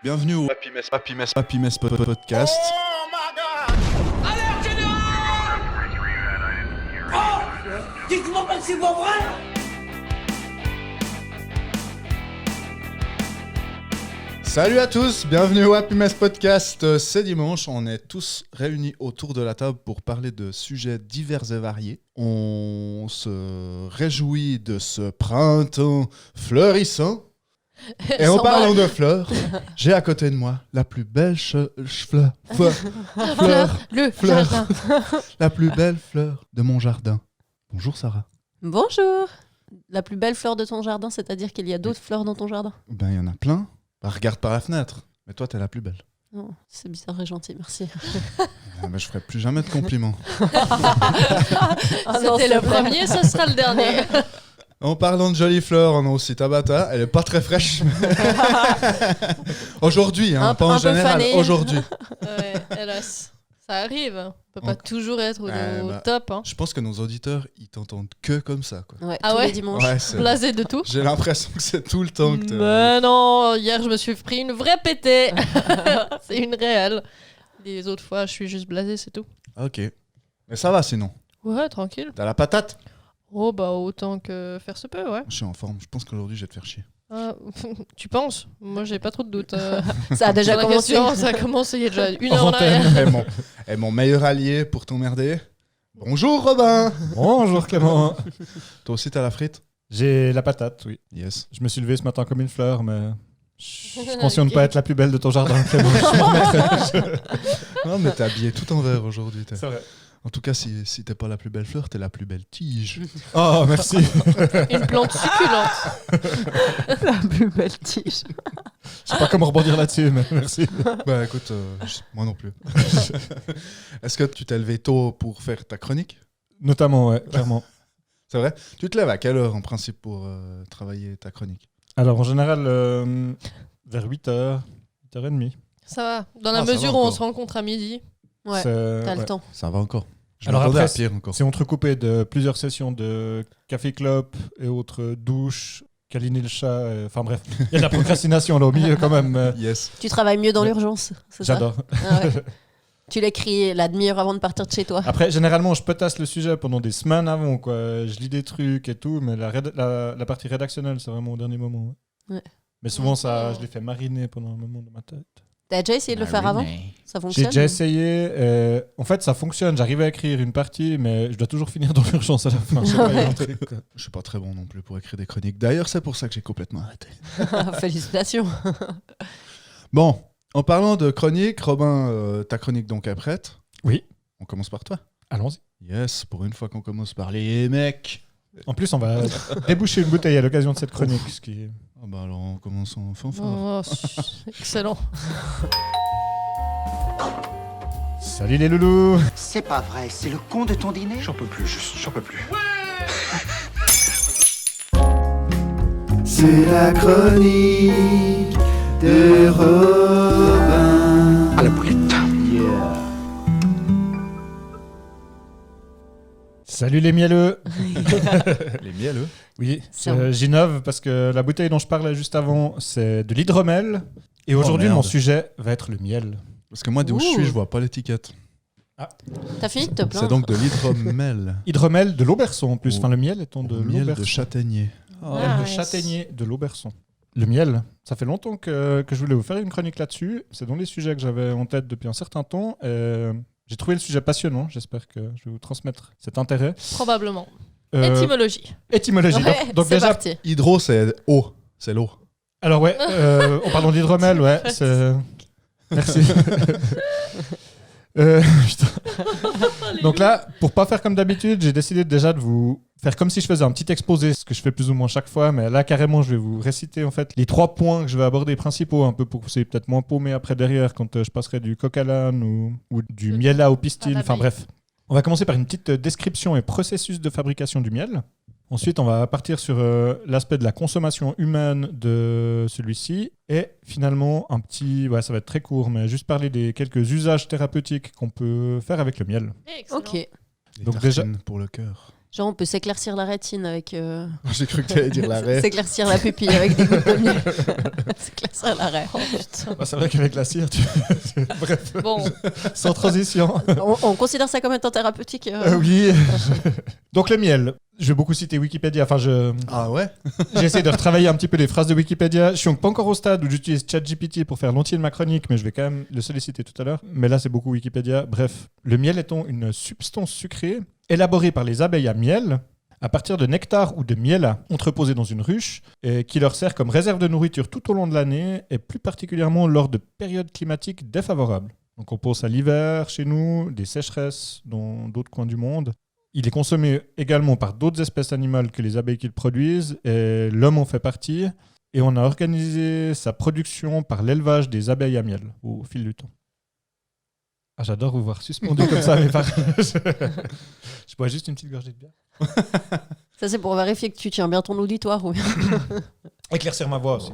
Bienvenue au Happy Mess Podcast. Oh my God! Alerte générale! Oh! Dites-moi pas que c'est pas vrai! Salut à tous, bienvenue au Happy Mess Podcast. C'est dimanche, on est tous réunis autour de la table pour parler de sujets divers et variés. On se réjouit de ce printemps fleurissant. Et en parlant de fleurs, j'ai à côté de moi la plus belle fleur, la plus belle fleur de mon jardin. Bonjour Sarah. Bonjour. La plus belle fleur de ton jardin, c'est-à-dire qu'il y a d'autres fleurs dans ton jardin? Ben il y en a plein. Bah, regarde par la fenêtre. Mais toi t'es la plus belle. Oh, c'est bizarre et gentil, merci. Ben, je ferai plus jamais de compliments. C'était le premier, ce sera le dernier. En parlant de jolies fleurs, on a aussi Tabata. Elle est pas très fraîche. Aujourd'hui, hein, pas en général. Fanée. Aujourd'hui. Ouais, hélas. Ça arrive. On peut pas toujours être au top. Hein. Je pense que nos auditeurs, ils t'entendent que comme ça. Quoi. Ouais, Ah tous ouais les dimanches. Ouais, Blasé de tout. J'ai l'impression que c'est tout le temps que t'es... Mais non, hier je me suis pris une vraie pétée. C'est une réelle. Les autres fois, je suis juste blasé, c'est tout. Ok. Mais ça va sinon. Ouais, tranquille. T'as la patate? Oh bah autant que faire se peut, ouais. Je suis en forme. Je pense qu'aujourd'hui, je vais te faire chier. Tu penses? Moi j'ai pas trop de doutes. Ça a déjà Sur la commencé. question, ça a commencé il y a déjà une heure en arrière. Et mon meilleur allié pour t'emmerder. Bonjour Robin. Bonjour Clément. Toi aussi, t'as la frite? J'ai la patate, oui. Yes. Je me suis levé ce matin comme une fleur, mais je suis conscient de ne pas être la plus belle de ton jardin, Clément. Non, mais t'es habillé tout en vert aujourd'hui. C'est vrai. En tout cas, si t'es pas la plus belle fleur, t'es la plus belle tige. Oh, merci. Une plante succulente. La plus belle tige. Je sais pas comment rebondir là-dessus, mais merci. Bah écoute, moi non plus. Est-ce que tu t'es levé tôt pour faire ta chronique? Notamment, ouais, clairement. C'est vrai? Tu te lèves à quelle heure en principe pour travailler ta chronique? Alors, en général, vers 8h, 8h30. Ça va. Dans la ça mesure va où on encore. se rencontre à midi. Ouais, t'as le temps. Ça va encore. Je Alors m'attendais après, à pire encore. C'est entrecoupé de plusieurs sessions de café-clope et autres douches, câliner le chat. Enfin bref, il y a de la procrastination là au milieu quand même. Yes. Tu travailles mieux dans l'urgence, c'est ça? J'adore. Ah ouais. Tu l'écris la demi-heure avant de partir de chez toi. Après, généralement, je potasse le sujet pendant des semaines avant, quoi. Je lis des trucs et tout, mais la partie rédactionnelle, c'est vraiment au dernier moment. Ouais. Mais souvent, ça, je l'ai fait mariner pendant un moment dans ma tête. T'as déjà essayé de le faire avant? Ça J'ai fonctionne? déjà essayé. En fait, ça fonctionne. J'arrive à écrire une partie, mais je dois toujours finir dans l'urgence à la fin. C'est pas un truc, quoi. Je suis pas très bon non plus pour écrire des chroniques. D'ailleurs, c'est pour ça que j'ai complètement arrêté. Félicitations. Bon, en parlant de chronique, Robin, ta chronique donc est prête? Oui. On commence par toi. Allons-y. Yes, pour une fois qu'on commence par les mecs. En plus, on va déboucher une bouteille à l'occasion de cette chronique. Ce qui... Ah bah alors on commence en fanfare. Oh, excellent. Salut les loulous. C'est pas vrai, c'est le con de ton dîner? J'en peux plus, j'en peux plus. C'est la chronique de Robin. À la boulette. Salut les mielleux. Les mielleux. Oui, C'est bon. j'innove parce que la bouteille dont je parlais juste avant, c'est de l'hydromel. Et aujourd'hui, merde. mon sujet va être le miel. Parce que moi d'où je suis, je vois pas l'étiquette. T'as fini de te plaindre? C'est donc de l'hydromel. Hydromel de l'Auberçon en plus. Oh. Enfin, le miel étant de Miel l'Auberçon. de châtaignier. Miel de Nice. châtaignier de l'Auberçon. Le miel, ça fait longtemps que je voulais vous faire une chronique là-dessus. C'est dans les sujets que j'avais en tête depuis un certain temps. J'ai trouvé le sujet passionnant. J'espère que je vais vous transmettre cet intérêt. Probablement. Étymologie. Ouais, Donc c'est déjà, parti. Hydro, c'est eau. C'est l'eau. alors ouais, en parlant d'hydromel, ouais, c'est... Merci. Putain. Donc là, pour pas faire comme d'habitude, j'ai décidé déjà de vous faire comme si je faisais un petit exposé, ce que je fais plus ou moins chaque fois, mais là carrément je vais vous réciter en fait les 3 points que je vais aborder principaux, un peu pour que vous soyez peut-être moins paumé après derrière quand je passerai du coq à l'âne ou du miel au pistil, enfin bref. On va commencer par une petite description et processus de fabrication du miel. Ensuite, on va partir sur l'aspect de la consommation humaine de celui-ci. Et finalement, un petit... Ouais, ça va être très court, mais juste parler des quelques usages thérapeutiques qu'on peut faire avec le miel. Excellent. Ok. Des Donc tartines pour le cœur. Genre, on peut s'éclaircir la rétine avec. J'ai cru que tu allais dire l'arrêt. S'éclaircir la pupille avec des gouttes de miel. S'éclaircir l'arrêt. Oh putain. Bah, c'est vrai qu'avec la cire, bref, Bon, sans transition. On considère ça comme étant thérapeutique. Oui. Donc le miel. Je vais beaucoup citer Wikipédia. Enfin, Ah ouais? j'ai essayé de retravailler un petit peu les phrases de Wikipédia. Je suis donc pas encore au stade où j'utilise ChatGPT pour faire l'entier de ma chronique, mais je vais quand même le solliciter tout à l'heure. Mais là, c'est beaucoup Wikipédia. Bref, le miel étant une substance sucrée élaborée par les abeilles à miel à partir de nectar ou de miel entreposé dans une ruche et qui leur sert comme réserve de nourriture tout au long de l'année et plus particulièrement lors de périodes climatiques défavorables. Donc on pense à l'hiver chez nous, des sécheresses dans d'autres coins du monde. Il est consommé également par d'autres espèces animales que les abeilles qui le produisent, et l'homme en fait partie. Et on a organisé sa production par l'élevage des abeilles à miel au fil du temps. Ah, j'adore vous voir suspendu comme ça, mais je bois juste une petite gorgée de bière. Ça, c'est pour vérifier que tu tiens bien ton auditoire. Ou... Éclaircir ma voix aussi.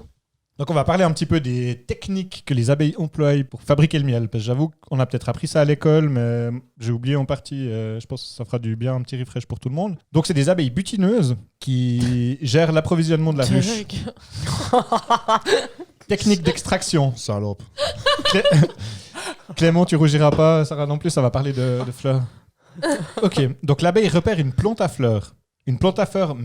Donc on va parler un petit peu des techniques que les abeilles emploient pour fabriquer le miel. Parce que j'avoue qu'on a peut-être appris ça à l'école, mais j'ai oublié en partie. Je pense que ça fera du bien, un petit refresh pour tout le monde. Donc c'est des abeilles butineuses qui gèrent l'approvisionnement de la ruche. Technique d'extraction. Salope. Clément, tu rougiras pas. Sarah non plus, ça va parler de fleurs. Ok, donc l'abeille repère une plante à fleurs. Une plante à fleurs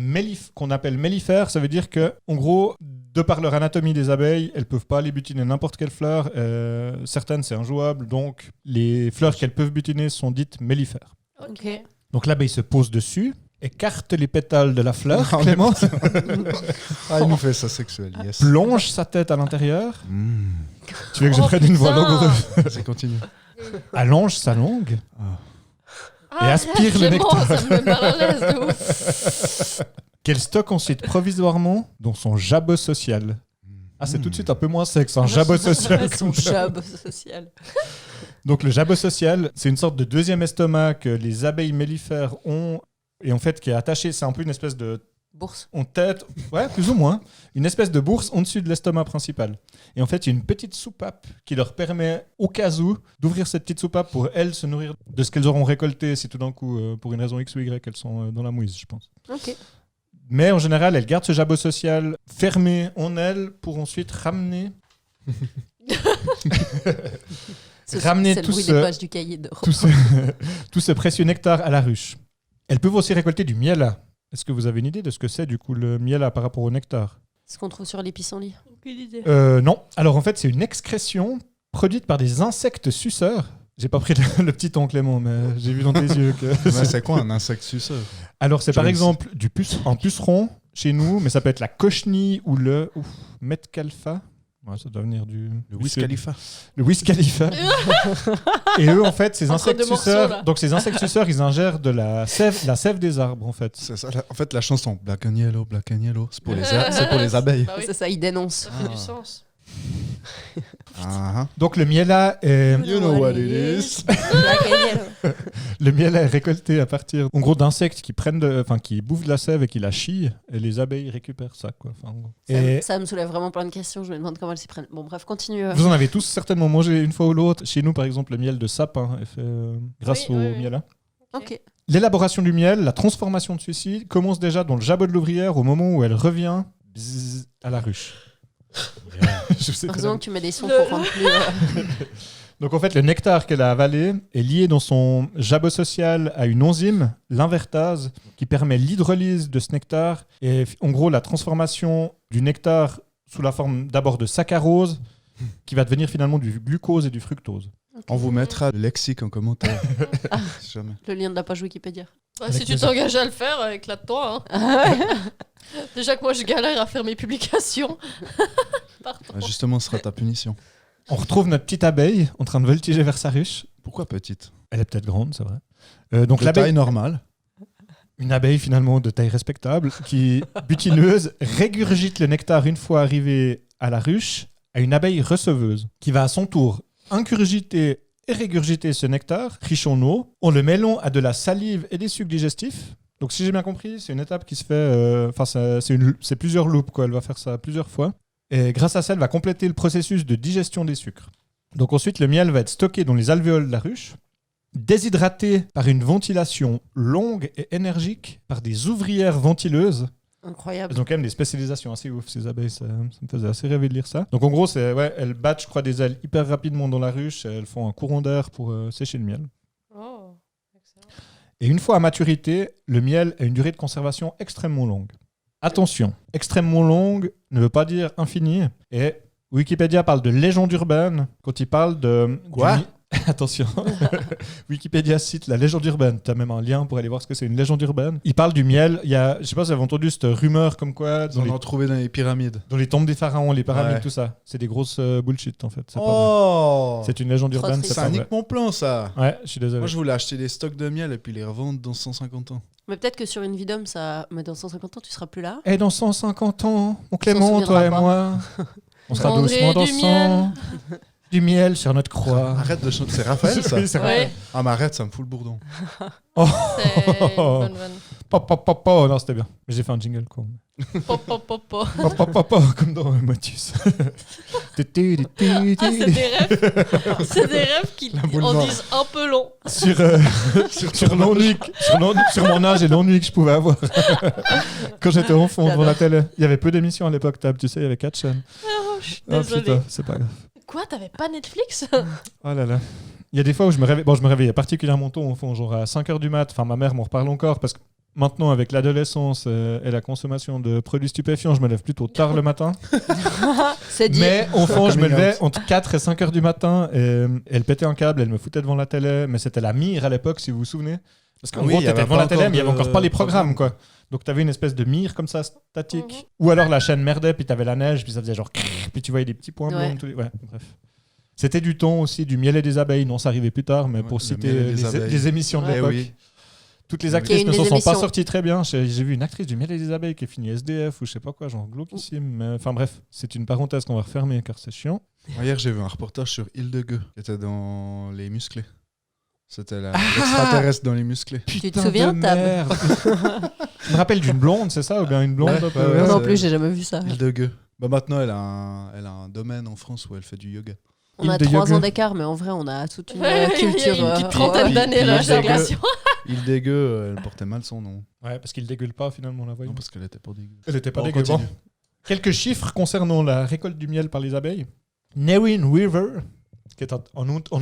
qu'on appelle mellifère, ça veut dire que, en gros, de par leur anatomie des abeilles, elles peuvent pas aller butiner n'importe quelle fleur. Certaines, c'est injouable, donc les fleurs qu'elles peuvent butiner sont dites mellifères. ok. Donc l'abeille se pose dessus, écarte les pétales de la fleur, Clément, Ah, il nous fait ça sexuel, yes. plonge sa tête à l'intérieur. Mmh. Tu veux que je Oh, prenne une voix putain. langoureuse? Vas-y, continue. Allonge sa langue Ah, aspire le Clément, nectar. ça me met mal à l'aise de ouf. qu'elle stocke ensuite provisoirement dans son jabot social. Ah, c'est tout de suite un peu moins sexe, un jabot social. Son job social. Donc le jabot social, c'est une sorte de deuxième estomac que les abeilles mellifères ont et en fait qui est attaché, c'est un peu une espèce de Bourse. en tête, ouais, plus ou moins, une espèce de bourse en dessus de l'estomac principal. Et en fait, il y a une petite soupape qui leur permet, au cas où, d'ouvrir cette petite soupape pour elles se nourrir de ce qu'elles auront récolté si tout d'un coup, pour une raison X ou Y, elles sont dans la mouise, je pense. Ok. Mais en général, elles gardent ce jabot social fermé en elles pour ensuite ramener Ramener c'est tout le bruit ce- des pages du cahier de tout ce précieux nectar à la ruche. Elles peuvent aussi récolter du miel. Est-ce que vous avez une idée de ce que c'est du coup le miel par rapport au nectar? Ce qu'on trouve sur les pissenlits. Aucune idée. Non. Alors en fait, c'est une excrétion produite par des insectes suceurs. J'ai pas pris le petit ton Clément, mais j'ai vu dans tes yeux que... Mais c'est quoi un insecte suceur? Alors c'est par J'aime exemple un puceron chez nous, mais ça peut être la cochenille ou le Metcalfa. Ouais, ça doit venir du Wiz sud. Khalifa. Le Wiz Khalifa. Et eux, en fait, ces Entre insectes deux morceaux, suceurs, là. donc ces insectes suceurs, ils ingèrent de la sève des arbres, en fait. C'est ça, en fait, la chanson Black and Yellow, c'est pour c'est pour les abeilles. Bah oui, C'est ça, il dénonce. ça fait du sens. Ah, Donc le miel est, You know what it is. le miel est récolté à partir, en gros, d'insectes qui qui bouffent de la sève et qui la chient, et les abeilles récupèrent ça, quoi. Enfin, en gros. Et Ça me soulève vraiment plein de questions. Je me demande comment elles s'y prennent. Bon, bref, continue. vous en avez tous certainement mangé une fois ou l'autre. Chez nous, par exemple, le miel de sapin est fait grâce Oui, au oui, oui. miel. Ok. L'élaboration du miel, la transformation de celui-ci commence déjà dans le jabot de l'ouvrière au moment où elle revient bzzz, à la ruche. Je sais très Heureusement bien. que tu mets des sons pour rendre plus. Donc en fait, le nectar qu'elle a avalé est lié dans son jabot social à une enzyme, l'invertase, qui permet l'hydrolyse de ce nectar et en gros la transformation du nectar sous la forme d'abord de saccharose qui va devenir finalement du glucose et du fructose. On vous mettra le lexique en commentaire. Si jamais. Le lien de la page Wikipédia. Bah, Avec si tu les t'engages à le faire, éclate-toi. Déjà que moi, je galère à faire mes publications. Pardon. Justement, ce sera ta punition. On retrouve notre petite abeille en train de voltiger vers sa ruche. Pourquoi petite? Elle est peut-être grande, c'est vrai. Donc De l'abeille, taille normale. une abeille finalement de taille respectable qui, butineuse, régurgite le nectar une fois arrivée à la ruche à une abeille receveuse qui va à son tour ingurgiter et régurgiter ce nectar riche en eau en le mêlant à de la salive et des sucs digestifs. Donc si j'ai bien compris, c'est une étape qui se fait... c'est plusieurs loops, quoi. Elle va faire ça plusieurs fois. Et grâce à ça, elle va compléter le processus de digestion des sucres. Donc ensuite, le miel va être stocké dans les alvéoles de la ruche. déshydraté par une ventilation longue et énergique par des ouvrières ventileuses. Incroyable. Elles ont quand même des spécialisations assez ouf, ces abeilles, ça me faisait assez rêver de lire ça. Donc en gros, elles battent, je crois, des ailes hyper rapidement dans la ruche, et elles font un courant d'air pour sécher le miel. Oh, excellent. Et une fois à maturité, le miel a une durée de conservation extrêmement longue. Attention, extrêmement longue ne veut pas dire infini, et Wikipédia parle de légende urbaine quand il parle de... Quoi ? Attention, Wikipédia cite la légende urbaine. Tu as même un lien pour aller voir ce que c'est une légende urbaine. Il parle du miel. Il y a, je sais pas si vous avez entendu cette rumeur comme quoi On en trouvait dans les pyramides. dans les tombes des pharaons, les pyramides, Ouais. tout ça. C'est des grosses bullshit en fait. C'est pas Oh vrai. C'est une légende Trop urbaine, triste. c'est Ça pas vrai. nique mon plan, ça. Ouais, je suis désolé. Moi, je voulais acheter des stocks de miel et puis les revendre dans 150 ans. Mais peut-être que sur une vie d'homme, ça. Mais dans 150 ans, tu seras plus là. Et dans 150 ans, mon Clément, souviendra toi et pas. moi, on sera Prendrez doucement dans du sang. Du miel sur notre croix. Arrête de chanter. C'est Raphaël, ça Oui, c'est vrai. Ouais, Ah, mais arrête, ça me fout le bourdon. c'est une bonne vanne. Pop, pop, pop, pop. Non, c'était bien. Mais j'ai fait un jingle, quoi. Pop, pop, pop, pop. Pop, pop, pop, pop, comme dans Motus. Ah, c'est des rêves. C'est des rêves qui boule en noire. disent un peu long. sur l'ennui, sur mon âge et l'ennui que je pouvais avoir quand j'étais enfant devant la télé. Il y avait peu d'émissions à l'époque, Tab, tu sais, il y avait 4 chaînes. Oh, je suis Oh désolée. putain, c'est pas grave. Quoi, t'avais pas Netflix? Oh là là. Il y a des fois où je me réveillais, bon, je me réveillais particulièrement tôt, au fond, genre à 5h du mat. Enfin, ma mère m'en reparle encore parce que maintenant, avec l'adolescence et la consommation de produits stupéfiants, je me lève plutôt tard le matin. C'est dit. Mais au fond, je me Coming levais out. entre 4 et 5 heures du matin et elle pétait un câble, elle me foutait devant la télé. Mais c'était la mire à l'époque, si vous vous souvenez. Parce qu'en Oui, gros, il y t'étais avait devant pas la télé, encore mais il n'y avait de encore pas les programme. programmes, quoi. Donc t'avais une espèce de mire comme ça, statique. Mhm. Ou alors la chaîne merdait, puis t'avais la neige, puis ça faisait genre... Puis tu voyais des petits points Ouais. blancs. Ouais, bref. C'était du temps aussi, du miel et des abeilles. Non, ça arrivait plus tard, mais Ouais, pour le citer miel et des abeilles. les émissions de Eh l'époque. oui. Toutes les Oui. actrices Il y a ne une s'en des sont pas émissions. sorties très bien. J'ai vu une actrice du miel et des abeilles qui a fini SDF ou je sais pas quoi, genre glauquissime. Mais... Enfin bref, c'est une parenthèse qu'on va refermer car c'est chiant. Hier, j'ai vu un reportage sur Hildegeux qui était dans Les Musclés. C'était l'extraterrestre dans Les Musclés. Tu te Putain souviens, de Tab? merde. Je me rappelle d'une blonde, c'est ça? Ou bien une blonde Ouais, un peu- ouais, ouais, Moi non c'est- plus, j'ai jamais vu ça. Hildegeux. Bah maintenant, elle a un domaine en France où elle fait du yoga. On a Île de 3 yoga. ans d'écart, mais en vrai, on a toute une Ouais, culture. il y a une petite ouais. trentaine d'années là, Puis j'ai Hildegeux. l'impression. Hildegeux, elle portait mal son nom. Ouais, parce qu'il dégueule pas finalement la voyons. Non, parce qu'elle était pas dégueu. Elle était pas Bon, dégueu. Bon. continue. Quelques chiffres concernant la récolte du miel par les abeilles. Nerwin Weaver, qui est un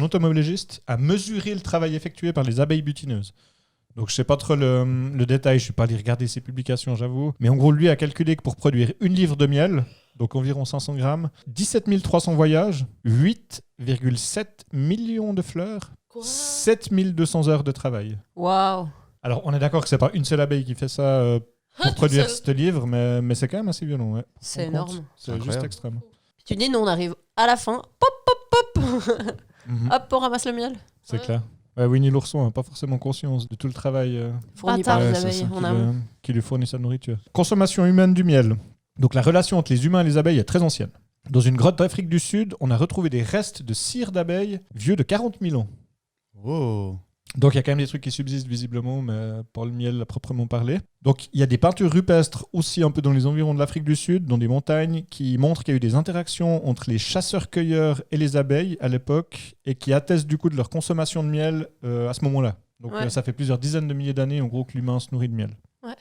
entomologiste, a mesuré le travail effectué par les abeilles butineuses. Donc je sais pas trop le détail, je suis pas allé regarder ses publications, j'avoue. Mais en gros, lui a calculé que pour produire une livre de miel, donc environ 500 grammes, 17 300 voyages, 8,7 millions de fleurs, 7200 heures de travail. Waouh. Alors on est d'accord que c'est pas une seule abeille qui fait ça pour Toute produire seule. ce livre, mais c'est quand même assez violent. Ouais. C'est On compte. énorme. C'est juste Incroyable. extrême. Tu dis, nous, on arrive à la fin. Pop, pop, pop. Mhm. Hop, on ramasse le miel. C'est Ouais. clair. Ouais, Winnie l'ourson n'a pas forcément conscience de tout le travail Fourni Bâtard. par les Ouais, c'est abeilles. ça. On a... qui lui fournit sa nourriture. Consommation humaine du miel. Donc la relation entre les humains et les abeilles est très ancienne. Dans une grotte d'Afrique du Sud, on a retrouvé des restes de cire d'abeilles vieux de 40 000 ans. Oh. Donc il y a quand même des trucs qui subsistent visiblement, mais pas le miel à proprement parler. Donc il y a des peintures rupestres aussi un peu dans les environs de l'Afrique du Sud, dans des montagnes, qui montrent qu'il y a eu des interactions entre les chasseurs-cueilleurs et les abeilles à l'époque, et qui attestent du coup de leur consommation de miel à ce moment-là. Donc Ouais. ça fait plusieurs dizaines de milliers d'années en gros que l'humain se nourrit de miel. Ouais.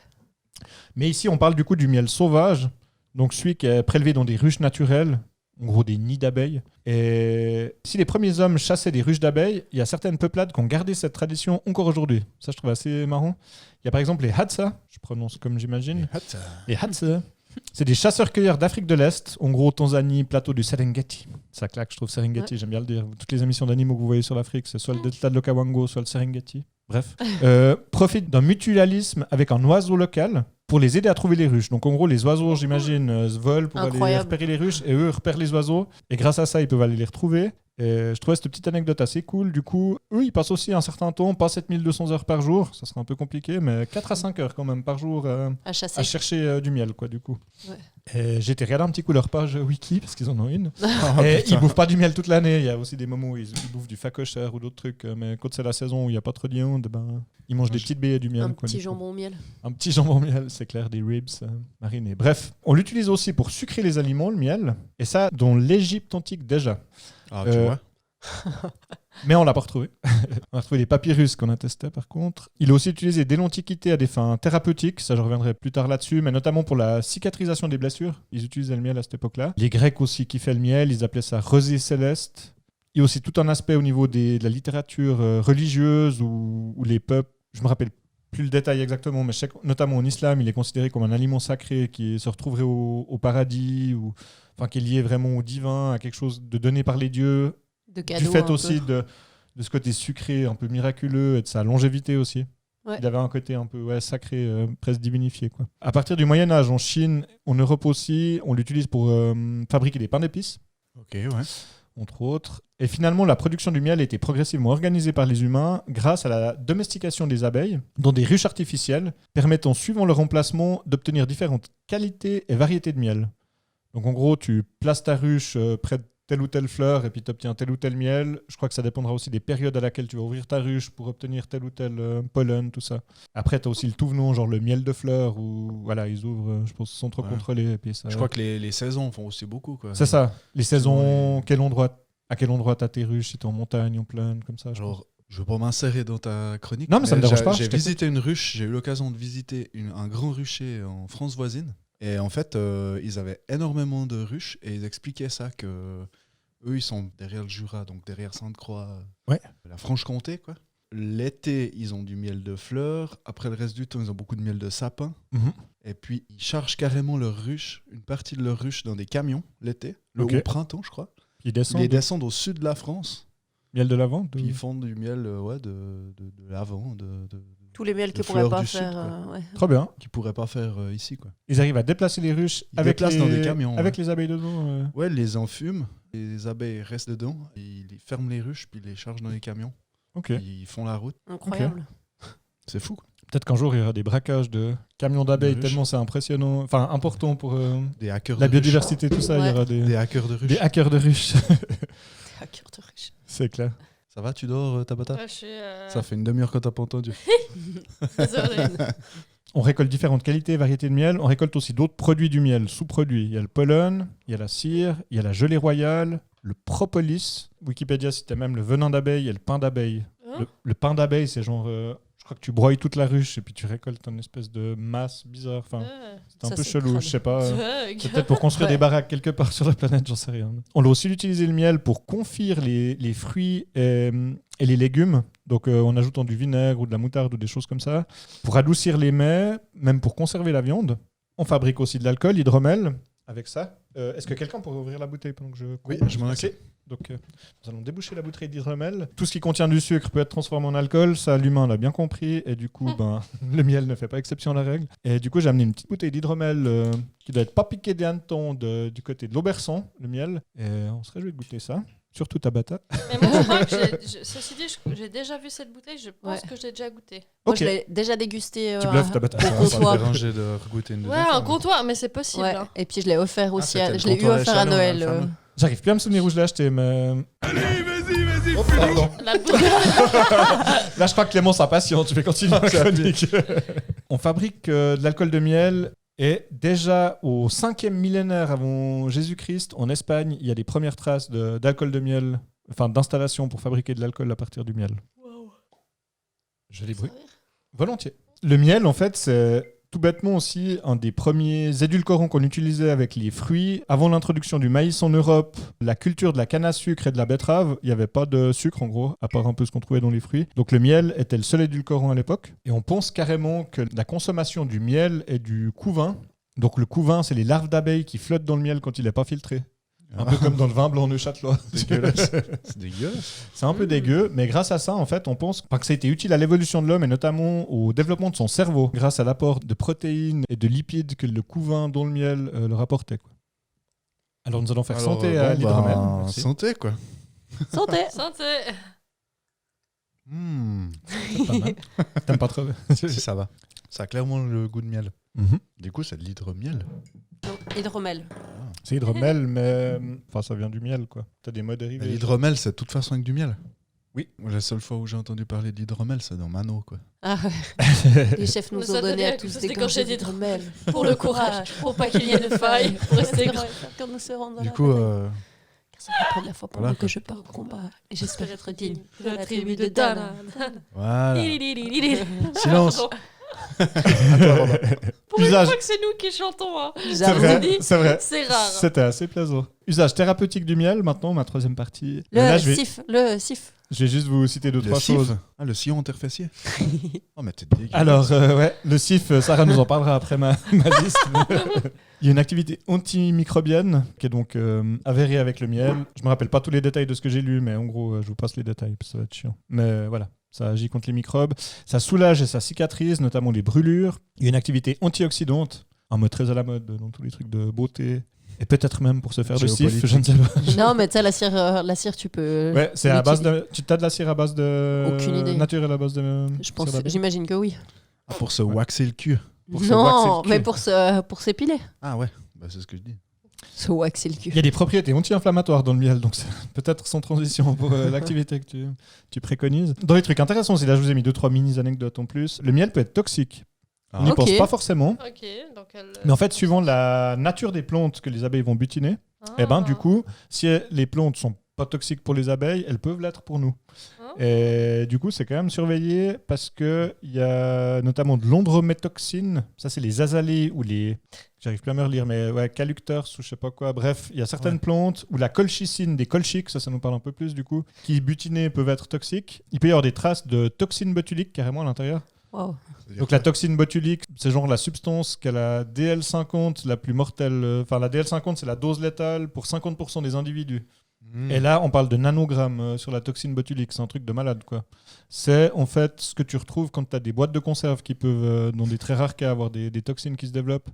Mais ici on parle du coup du miel sauvage, donc celui qui est prélevé dans des ruches naturelles, en gros des nids d'abeilles. Et si les premiers hommes chassaient des ruches d'abeilles, il y a certaines peuplades qui ont gardé cette tradition encore aujourd'hui. Ça, je trouve assez marrant. Il y a par exemple les Hadza, je prononce comme j'imagine. Les Hadza, c'est des chasseurs-cueilleurs d'Afrique de l'Est, en gros Tanzanie, plateau du Serengeti. Ça claque, je trouve Serengeti, j'aime bien le dire. Toutes les émissions d'animaux que vous voyez sur l'Afrique, c'est soit le delta de l'Okavango, soit le Serengeti. Bref. Profitent d'un mutualisme avec un oiseau local pour les aider à trouver les ruches. Donc en gros, les oiseaux, j'imagine, se volent pour aller Incroyable. repérer les ruches et eux repèrent les oiseaux. Et grâce à ça, ils peuvent aller les retrouver. Et je trouvais cette petite anecdote assez cool. Du coup, eux, ils passent aussi un certain temps, pas 7200 heures par jour, ça serait un peu compliqué, mais 4 à 5 heures quand même par jour À chasser. à chercher du miel, quoi, du coup. Ouais. Et j'ai été regarder un petit coup leur page wiki, parce qu'ils en ont une. Oh, Et putain. ils bouffent pas du miel toute l'année. Il y a aussi des moments où ils bouffent du facocher ou d'autres trucs. Mais quand c'est la saison où il n'y a pas trop de viande, ben, ils mangent des petites baies et du miel. Un quoi, petit du coup. jambon au miel. Un petit jambon miel, c'est clair, des ribs marinés. Bref, on l'utilise aussi pour sucrer les aliments, le miel. Et ça, dans l'Égypte antique déjà. Ah, tu Euh, vois. Mais on l'a pas retrouvé. On a retrouvé les papyrus qu'on a testés par contre. Il a aussi utilisé dès l'Antiquité à des fins thérapeutiques, ça je reviendrai plus tard là-dessus, mais notamment pour la cicatrisation des blessures. Ils utilisaient le miel à cette époque-là. Les Grecs aussi kiffaient le miel, ils appelaient ça rosée céleste. Il y a aussi tout un aspect au niveau de la littérature religieuse où les peuples, je me rappelle plus le détail exactement, mais je sais que, notamment en islam, il est considéré comme un aliment sacré qui se retrouverait au paradis, enfin qui est lié vraiment au divin, à quelque chose de donné par les dieux. De cadeaux, Du fait un aussi peu. de ce côté sucré, un peu miraculeux, et de sa longévité aussi. Ouais. Il avait un côté un peu sacré, presque divinifié, quoi. À partir du Moyen-Âge, en Chine, en Europe aussi, on l'utilise pour fabriquer des pains d'épices, Ok, ouais. entre autres. Et finalement, la production du miel a été progressivement organisée par les humains grâce à la domestication des abeilles dans des ruches artificielles, permettant, suivant leur emplacement, d'obtenir différentes qualités et variétés de miel. Donc en gros, tu places ta ruche près de telle ou telle fleur et puis tu obtiens tel ou tel miel. Je crois que ça dépendra aussi des périodes à laquelle tu vas ouvrir ta ruche pour obtenir tel ou tel pollen, tout ça. Après, tu as aussi le tout venant, genre le miel de fleurs, où voilà, ils ouvrent, je pense, sans trop contrôler. Et puis ça... Je crois que les saisons font aussi beaucoup, quoi. C'est ça. Les saisons, Ouais. à quel endroit tu as tes ruches, si tu es en montagne, en plaine, comme ça. je pense. Genre, je veux pas m'insérer dans ta chronique. Non, mais ça me dérange pas, je J'ai t'écoute. visité une ruche, j'ai eu l'occasion de visiter un grand rucher en France voisine. Et en fait, ils avaient énormément de ruches et ils expliquaient ça que eux, ils sont derrière le Jura, donc derrière Sainte-Croix, Ouais. la Franche-Comté, quoi. L'été, ils ont du miel de fleurs. Après le reste du temps, ils ont beaucoup de miel de sapin. Mhm. Et puis, ils chargent carrément leur ruche, une partie de leur ruche, dans des camions l'été, Ok. au printemps, je crois. Ils Ils descendent. les descendent au sud de la France. Miel de lavande. Puis ils font du miel de lavande, Tous les miels de qu'ils pourraient fleurs pas du sud, faire. quoi. Ouais. Trop bien. qu'ils pourraient pas faire ici, quoi. Ils arrivent à déplacer les ruches Ils avec déplacent dans des camions, avec ouais. les abeilles dedans. Ouais, ils les enfument, les abeilles restent dedans, ils ferment les ruches, puis ils les chargent dans les camions. Ok. Ils font la route. Incroyable. C'est fou, quoi. Peut-être qu'un jour il y aura des braquages de camions d'abeilles De ruches. tellement c'est impressionnant, enfin important pour Des hackers la de ruches. biodiversité, tout ça. Il y Ouais. aura Des hackers de ruches. des hackers de ruches. Hacker de riche. C'est clair. Ça va, tu dors, Tabata? Ouais, je suis, Ça fait une demi-heure que t'as pas entendu. Désolée. On récolte différentes qualités et variétés de miel. On récolte aussi d'autres produits du miel, sous-produits. Il y a le pollen, il y a la cire, il y a la gelée royale, le propolis. Wikipédia citait même le venin d'abeille et le pain d'abeille. Hein Le pain d'abeille, c'est genre... je crois que tu broyes toute la ruche et puis tu récoltes une espèce de masse bizarre. Enfin, c'est un Ça, peu c'est chelou, crade. je sais pas. Ouais. C'est peut-être pour construire Ouais. des baraques quelque part sur la planète, j'en sais rien. On a aussi utilisé le miel pour confire les fruits et les légumes, donc en ajoutant du vinaigre ou de la moutarde ou des choses comme ça, pour adoucir les mets, même pour conserver la viande. On fabrique aussi de l'alcool, hydromel, avec ça. Est-ce que quelqu'un pourrait ouvrir la bouteille pendant que je... Oui, je m'en Merci. Donc, nous allons déboucher la bouteille d'hydromel. Tout ce qui contient du sucre peut être transformé en alcool. Ça, l'humain l'a bien compris. Et du coup, le miel ne fait pas exception à la règle. Et du coup, j'ai amené une petite bouteille d'hydromel qui doit être pas piquée des hannetons du côté de l'Auberçon, le miel. Et on se réjouit de goûter ça. Surtout Tabata. Mais moi, je crois que ceci dit, j'ai déjà vu cette bouteille, je pense Ouais. que je l'ai déjà goûtée. Moi, Ok. je l'ai déjà dégusté. Tu bluffes, Tabata. au Ça va, Ça comptoir. me dérangeait de regoûter une Ouais, deuxième fois, un mais- comptoir, mais c'est possible. Ouais. hein. Et puis je l'ai offert aussi. c'était le Je l'ai eu comptoir offert à des Chalons, Noël. le fameux. J'arrive plus à me souvenir où je l'ai acheté, mais... Oh, pardon. La bouteille. Là, je crois que Clément s'impatiente. Je vais continuer la chronique. On fabrique de l'alcool de miel. Et déjà au 5e millénaire avant Jésus-Christ, en Espagne, il y a les premières traces d'alcool de miel, enfin d'installation pour fabriquer de l'alcool à partir du miel. Joli bruit. Volontiers. Le miel, en fait, c'est tout bêtement aussi un des premiers édulcorants qu'on utilisait avec les fruits. Avant l'introduction du maïs en Europe, la culture de la canne à sucre et de la betterave, il n'y avait pas de sucre en gros, à part un peu ce qu'on trouvait dans les fruits. Donc le miel était le seul édulcorant à l'époque. Et on pense carrément que la consommation du miel et du couvain, donc le couvain, c'est les larves d'abeilles qui flottent dans le miel quand il n'est pas filtré. Un peu comme dans le vin blanc neuchâtelois. C'est dégueulasse. C'est un peu dégueu, mais grâce à ça, en fait, on pense que ça a été utile à l'évolution de l'homme et notamment au développement de son cerveau, grâce à l'apport de protéines et de lipides que le couvain dans le miel leur apportait, quoi. Alors nous allons faire santé à l'hydromel. Merci. Santé, quoi. Santé. Santé. C'est pas mal. T'aimes pas trop? Si, ça va. Ça a clairement le goût de miel. Mhm. Du coup, c'est de l'hydromiel. Donc, hydromel. C'est hydromel, mais enfin, ça vient du miel, quoi. T'as des mots dérivés. L'hydromel, c'est de toute façon avec du miel. Oui. Moi, la seule fois où j'ai entendu parler d'hydromel, c'est dans Mano, quoi. Ah ouais. Les chefs nous Nous ont a donné donné à à tous tous des des gorgées gorgées d'hydromel. Pour le courage, pour pas qu'il y ait de failles, pour rester grand. Quand nous serons dans Du la coup, bataille. C'est la première fois pour Voilà, moi quoi. que je pars au combat. Et j'espère être digne de la tribu de Dana. Dana. Voilà. Lili. Silence. Pardon. Attends. Pour une Usage. fois que c'est nous qui chantons. Hein. C'est vrai, dit, c'est vrai. c'est rare. C'était assez plaisant. Usage thérapeutique du miel, maintenant, ma troisième partie. Et Le là, sif. je vais juste vous citer deux, Le trois sif. choses. Ah, le sillon interfessier. Oh, mais t'es dégueulasse. Alors, ouais, le CIF, Sarah nous en parlera après ma liste. Il y a une activité antimicrobienne qui est donc avérée avec le miel. Je me rappelle pas tous les détails de ce que j'ai lu, mais en gros, je vous passe les détails, parce que ça va être chiant. Mais voilà, ça agit contre les microbes. Ça soulage et ça cicatrise, notamment les brûlures. Il y a une activité antioxydante, un mot très à la mode dans tous les trucs de beauté. Et peut-être même pour se faire de CIF, Géopolitique. je ne sais pas. Non, mais tu sais, la cire, tu peux. Ouais, c'est à base l'utiliser. de... Tu as de la cire à base de... Aucune idée. Naturelle à base de... Je pense, cire d'abeille. j'imagine que oui. Ah, pour se waxer le cul. Pour se waxer Non, le cul. mais pour s'épiler. Ah ouais, bah, c'est ce que je dis. Se waxer le cul. Il y a des propriétés anti-inflammatoires dans le miel, donc c'est peut-être sans transition pour l'activité que tu préconises. Dans les trucs intéressants, là je vous ai mis 2-3 mini-anecdotes en plus. Le miel peut être toxique. On n'y Ok. pense pas forcément. Ok, donc elle. Mais en fait, suivant la nature des plantes que les abeilles vont butiner, Ah. et ben du coup, si les plantes sont pas toxiques pour les abeilles, elles peuvent l'être pour nous. Ah. Et du coup, c'est quand même surveillé parce que il y a notamment de l'ondrométoxine. Ça, c'est les azalées ou les... J'arrive plus à me relire, mais ouais, calucteurs ou je sais pas quoi. Bref, il y a certaines plantes ou la colchicine des colchiques, ça nous parle un peu plus du coup, qui butinées peuvent être toxiques. Il peut y avoir des traces de toxine botulique carrément à l'intérieur. Wow. Donc la toxine botulique, c'est genre la substance qui a la DL50 la plus mortelle. Enfin, la DL50, c'est la dose létale pour 50% des individus. Et là, on parle de nanogrammes sur la toxine botulique. C'est un truc de malade, quoi. C'est en fait ce que tu retrouves quand tu as des boîtes de conserve qui peuvent, dans des très rares cas, avoir des toxines qui se développent.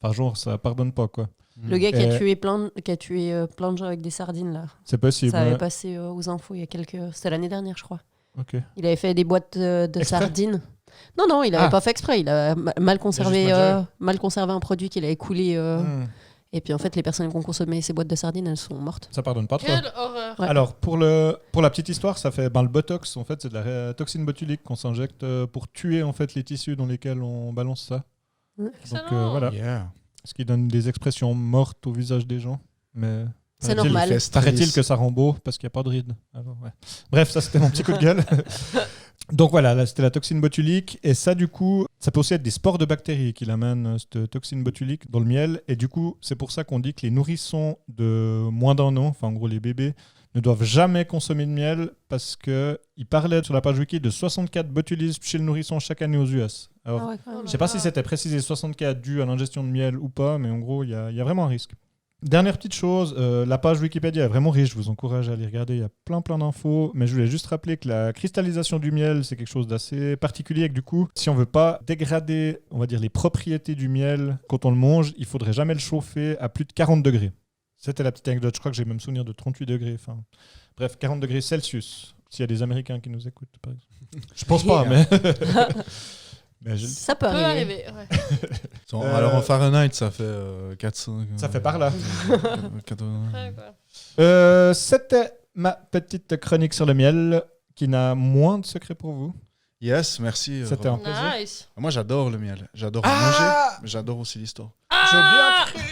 Enfin, genre, ça pardonne pas, quoi. Le gars qui a Et- tué plein de gens avec des sardines, là. C'est possible. Ça avait ouais. passé aux infos il y a quelques... C'était l'année dernière, je crois. Ok. Il avait fait des boîtes de Exprès sardines. Non, il n'avait Ah. pas fait exprès. Il a mal conservé, juste mal mal conservé un produit qu'il avait coulé. Hmm. Et puis en fait, les personnes qui ont consommé ces boîtes de sardines, elles sont mortes. Ça pardonne pas trop. Quelle horreur. Ouais. Alors, pour la petite histoire, ça fait le botox, en fait, c'est de la toxine botulique qu'on s'injecte pour tuer en fait les tissus dans lesquels on balance ça. Excellent. Donc voilà, Yeah. ce qui donne des expressions mortes au visage des gens. Mais C'est paraît-il- normal. Paraît-il que ça rend beau parce qu'il n'y a pas de rides. Alors, ouais. Bref, ça c'était mon petit coup de gueule. Donc voilà, là c'était la toxine botulique. Et ça, du coup, ça peut aussi être des spores de bactéries qui l'amènent, cette toxine botulique, dans le miel. Et du coup, c'est pour ça qu'on dit que les nourrissons de moins d'un an, enfin en gros les bébés, ne doivent jamais consommer de miel parce qu'il parlait sur la page wiki de 64 botulismes chez le nourrisson chaque année aux US. Alors, Ah ouais, quand même. je ne sais pas si c'était précisé 64 dû à l'ingestion de miel ou pas, mais en gros, il y a vraiment un risque. Dernière petite chose, la page Wikipédia est vraiment riche, je vous encourage à aller regarder, il y a plein d'infos, mais je voulais juste rappeler que la cristallisation du miel, c'est quelque chose d'assez particulier, et que du coup, si on veut pas dégrader, on va dire, les propriétés du miel quand on le mange, il faudrait jamais le chauffer à plus de 40 degrés. C'était la petite anecdote, je crois que j'ai même souvenir de 38 degrés, enfin, bref, 40 degrés Celsius, s'il y a des Américains qui nous écoutent, par exemple. Je pense pas, mais... mais je- Ça peut Peut arriver. arriver. Ouais. Alors en Fahrenheit, ça fait 400. Ça fait par là. 80. Ouais, quoi. C'était ma petite chronique sur le miel qui n'a moins de secrets pour vous. Yes, merci. C'était un Robin. plaisir. Nice. Moi, j'adore le miel. J'adore manger, mais j'adore aussi l'histoire. J'ai oublié un truc.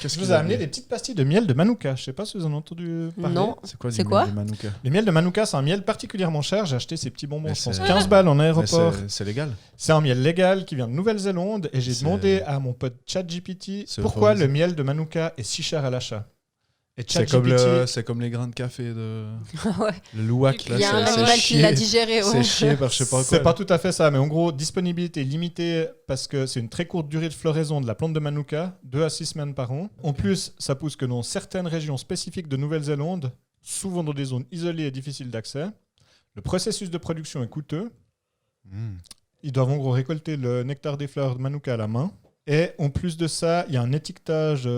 Qu'est-ce Je que vous ai amené des petites pastilles de miel de Manuka. Je sais pas si vous en avez entendu parler. Non. C'est quoi, C'est du quoi miel de Manuka? Les miels de Manuka, c'est un miel particulièrement cher. J'ai acheté ces petits bonbons, Mais je pense c'est- 15 balles en Mais aéroport. c'est légal. C'est un miel légal qui vient de Nouvelle-Zélande et j'ai C'est- demandé à mon pote ChatGPT C'est pourquoi autorisé. le miel de Manuka est si cher à l'achat. Et C'est comme, ChatGPT, c'est comme les grains de café de Ouais. le louac. Là, Il y a un c'est animal qui l'a chié. digéré. C'est Ouais. chié par je sais pas quoi. c'est pas tout à fait ça, mais en gros, disponibilité limitée parce que c'est une très courte durée de floraison de la plante de Manuka, 2 à 6 semaines par an. En plus, ça pousse que dans certaines régions spécifiques de Nouvelle-Zélande, souvent dans des zones isolées et difficiles d'accès. Le processus de production est coûteux. Mm. Ils doivent en gros récolter le nectar des fleurs de Manuka à la main. Et en plus de ça, il y a un étiquetage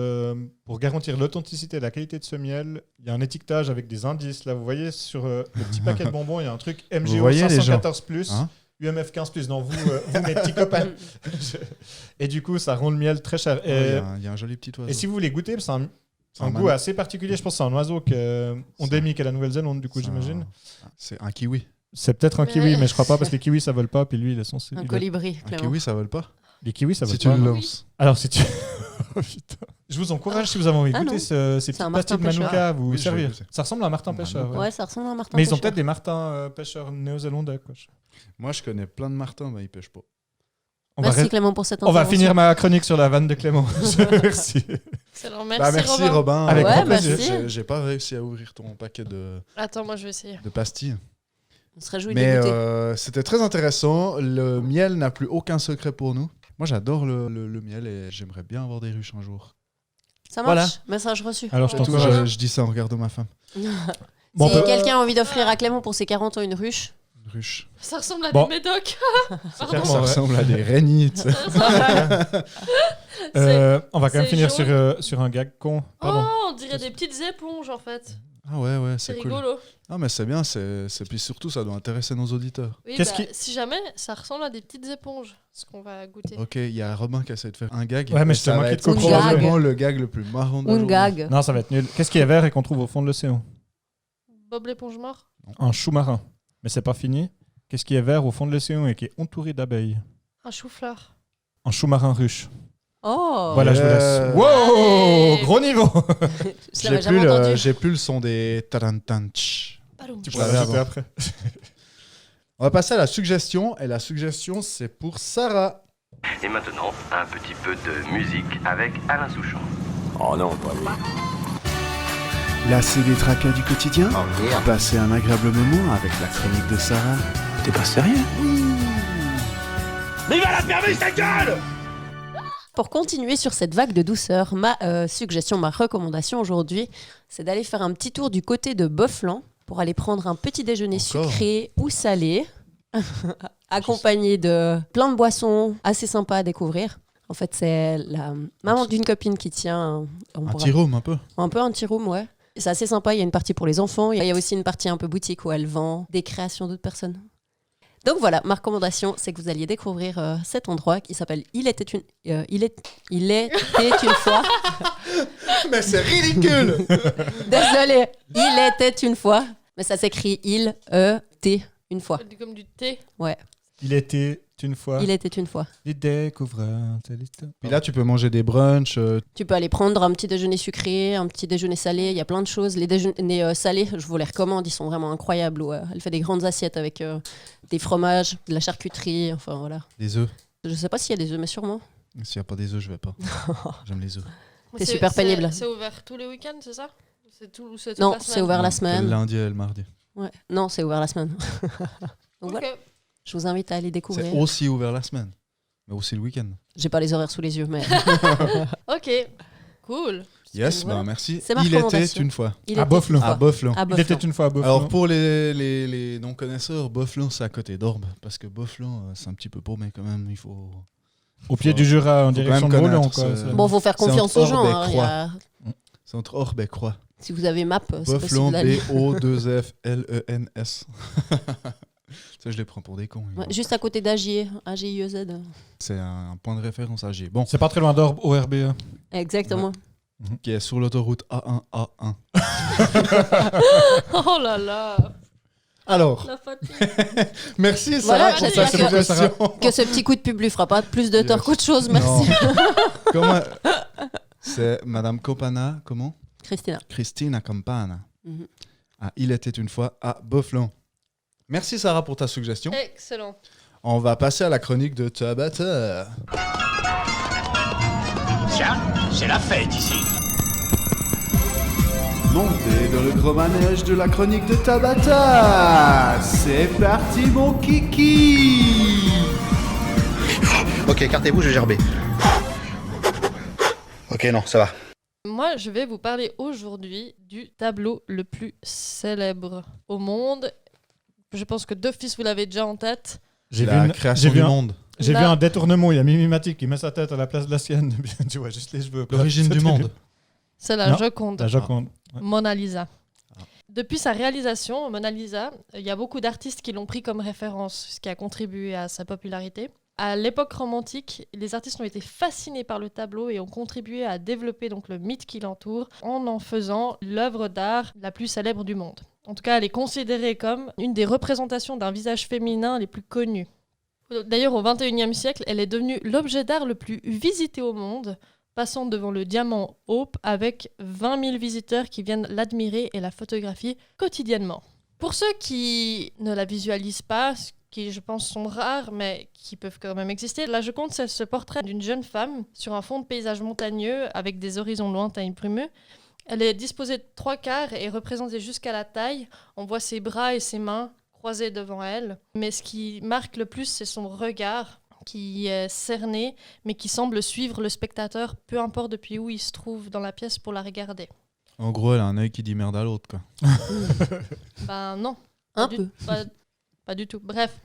pour garantir l'authenticité et la qualité de ce miel. Il y a un étiquetage avec des indices. Là, vous voyez sur le petit paquet de bonbons, il y a un truc MGO voyez, les gens 514+, Hein UMF 15+. Non, vous mes petits copains. Et du coup, ça rend le miel très cher. Ouais, Et, il y a un joli petit oiseau. et si vous voulez goûter, c'est un un goût manu- assez particulier. Je pense que c'est un oiseau endémique à la Nouvelle-Zélande, du coup, C'est j'imagine. C'est un kiwi. C'est peut-être un Mais- kiwi, mais je crois pas parce que les kiwis, ça vole pas. Puis lui, il est censé... Un il est- colibri, Un Clément. kiwi, ça vole pas. Les kiwis, ça vole Si tu pas. le non. lances. Alors, si tu... Oh, putain. Je vous encourage, si vous avez envie de Ah, goûter non. ces C'est petites un Martin pastilles de Pêcheur. Manuka, vous Oui, je servir. sais. Ça ressemble à un Martin Pêcheur. Ouais, ça ressemble à un Martin Mais ils ont Pêcheur. peut-être des Martins pêcheurs néo-zélandais. Quoi. Moi, je connais plein de Martins, mais ils pêchent pas. Merci Clément pour cette On va intervention. finir ma chronique sur la vanne de Clément. Merci. Excellent, Merci Robin. Robin. Avec Ouais, grand plaisir. merci. J'ai pas réussi à ouvrir ton paquet de Attends, moi je vais essayer. pastilles. On se réjouit Mais de goûter. c'était très intéressant. Le miel n'a plus aucun secret pour nous. Moi, j'adore le miel et j'aimerais bien avoir des ruches un jour. Ça marche. voilà. Message reçu. Alors, je C'est tout, t'encourage. je dis ça en regardant ma femme. Bon, si on peut- quelqu'un a envie d'offrir à Clément pour ses 40 ans une ruche, Une ruche. Ça ressemble à Bon. des médocs. Pardon. clairement, Ça ouais. ressemble à des régnies. tu sais. On va quand même c'est finir jaune. sur un gag con. Pardon. Oh, on dirait des petites éponges en fait. Ah ouais, C'est c'est cool. rigolo. Ah mais c'est bien, puis surtout ça doit intéresser nos auditeurs. Oui, Qu'est-ce bah, qui- si jamais ça ressemble à des petites éponges, ce qu'on va goûter. Ok, il y a Robin qui essaie de faire un gag. Ouais, mais et c'est ça moi va qui être te coupe probablement le gag le plus marrant de la un journée. gag. Non, ça va être nul. Qu'est-ce qui est vert et qu'on trouve au fond de l'océan? Bob l'éponge mort. Un chou marin. Mais c'est pas fini. Qu'est-ce qui est vert au fond de l'océan et qui est entouré d'abeilles? Un chou-fleur. Un chou marin ruche. Oh, Voilà, je vous laisse. Yeah. Wow, Allez. gros niveau. je l'avais jamais entendu. J'ai plus le son des tarantanch. Paloum. Tu pourras pourras l'ajouter l'ajouter après. On va passer à la suggestion et la suggestion c'est pour Sarah. Et maintenant, un petit peu de musique avec Alain Souchon. Oh non, pas lui. Lassé des tracas du quotidien, passez un agréable moment avec la chronique de Sarah. T'es pas sérieux? Mais il va la fermer sa gueule! Pour continuer sur cette vague de douceur, ma suggestion, ma recommandation aujourd'hui, c'est d'aller faire un petit tour du côté de Boflan pour aller prendre un petit déjeuner Encore sucré ou salé, accompagné de plein de boissons assez sympas à découvrir. En fait, c'est la maman d'une copine qui tient Un petit room un peu. un peu un petit room, ouais. C'est assez sympa, il y a une partie pour les enfants, il y a aussi une partie un peu boutique où elle vend des créations d'autres personnes. Donc voilà, ma recommandation, c'est que vous alliez découvrir cet endroit qui s'appelle Il était une fois. Mais c'est ridicule. Désolée, Il était une fois, mais ça s'écrit une fois. Comme du thé. Il était une fois. Il était une fois. Les découvreurs. c'est l'histoire. Puis là tu peux manger des brunchs. Tu peux aller prendre un petit déjeuner sucré, un petit déjeuner salé, il y a plein de choses. Les déjeuners salés, je vous les recommande, ils sont vraiment incroyables. Où, elle fait des grandes assiettes avec des fromages, de la charcuterie, enfin voilà. Des œufs. Je sais pas s'il y a des œufs, mais sûrement. S'il n'y a pas des œufs, je vais pas. J'aime les œufs. C'est super pénible. C'est ouvert tous les week-ends, c'est ça? C'est tout, ou c'est toute Non, la c'est semaine? ouvert la Le semaine. lundi et le mardi. Ouais. Non, c'est ouvert la semaine. Donc Ok. voilà, je vous invite à aller C'est découvrir. aussi ouvert la semaine. Mais aussi le week-end. J'ai pas les horaires sous les yeux, mais Ok, cool. Yes, Voilà. merci. C'est ma Il était recommandation. une fois. il À était Boflan. une fois. À Boflan. À Il Boflan. était une fois à Boflan. Alors pour les non-connaisseurs, Boflan c'est à côté d'Orbe. Parce que Boflan c'est un petit peu paumé quand même. Il faut... Au pied du Jura, en faut direction quand de même Roland. connaître Quoi. ce- c'est- Bon, faut faire C'est confiance entre aux gens. Orbe et hein, il y a- C'est entre Orbe et Croix. Si vous avez map, c'est Boflan, possible d'aller. B-O-2-F-L-E-N-S. Ça, je les prends pour des cons. Ouais, juste à côté d'Agier, AGIEZ. C'est un point de référence à G. Bon, C'est pas très loin d'Orbe, ORB. Exactement. qui est sur l'autoroute A1. Oh là là, Alors, la fatigue. merci Voilà, Sarah pour j'espère ta que- suggestion. Que ce petit coup de pub lui fera pas plus de tort Yes. qu'autre chose, merci. Non. Comment... C'est Madame Campana, comment Christina. Christina Campana. Mhm. Ah, il était une fois à Boflan. Merci Sarah pour ta suggestion. Excellent. On va passer à la chronique de Tabata. Tiens, c'est la fête ici. Montez dans le gros manège de la chronique de Tabata. C'est parti mon kiki. Ok, écartez-vous, je vais gerber. Ok, non, ça va. Moi, je vais vous parler aujourd'hui du tableau le plus célèbre au monde. Je pense que d'office, vous l'avez déjà en tête. J'ai La vu, création du monde. j'ai Là- vu un détournement. Il y a Mimimatic qui met sa tête à la place de la sienne. Tu vois juste les cheveux. L'origine du monde. C'est la Non. Joconde. La Joconde. Ouais. Mona Lisa. Depuis sa réalisation, Mona Lisa, il y a beaucoup d'artistes qui l'ont pris comme référence, ce qui a contribué à sa popularité. À l'époque romantique, les artistes ont été fascinés par le tableau et ont contribué à développer donc le mythe qui l'entoure en faisant l'œuvre d'art la plus célèbre du monde. En tout cas, elle est considérée comme une des représentations d'un visage féminin les plus connues. D'ailleurs, au XXIe siècle, elle est devenue l'objet d'art le plus visité au monde, passant devant le diamant Hope avec 20 000 visiteurs qui viennent l'admirer et la photographier quotidiennement. Pour ceux qui ne la visualisent pas, ce qui je pense sont rares mais qui peuvent quand même exister, la Joconde c'est ce portrait d'une jeune femme sur un fond de paysage montagneux avec des horizons lointains et brumeux. Elle est disposée de 3/4 et représentée jusqu'à la taille. On voit ses bras et ses mains croisés devant elle. Mais ce qui marque le plus, c'est son regard qui est cerné, mais qui semble suivre le spectateur, peu importe depuis où il se trouve dans la pièce pour la regarder. En gros, elle a un œil qui dit merde à l'autre, quoi. Ben non. Un peu. Pas du tout. Bref,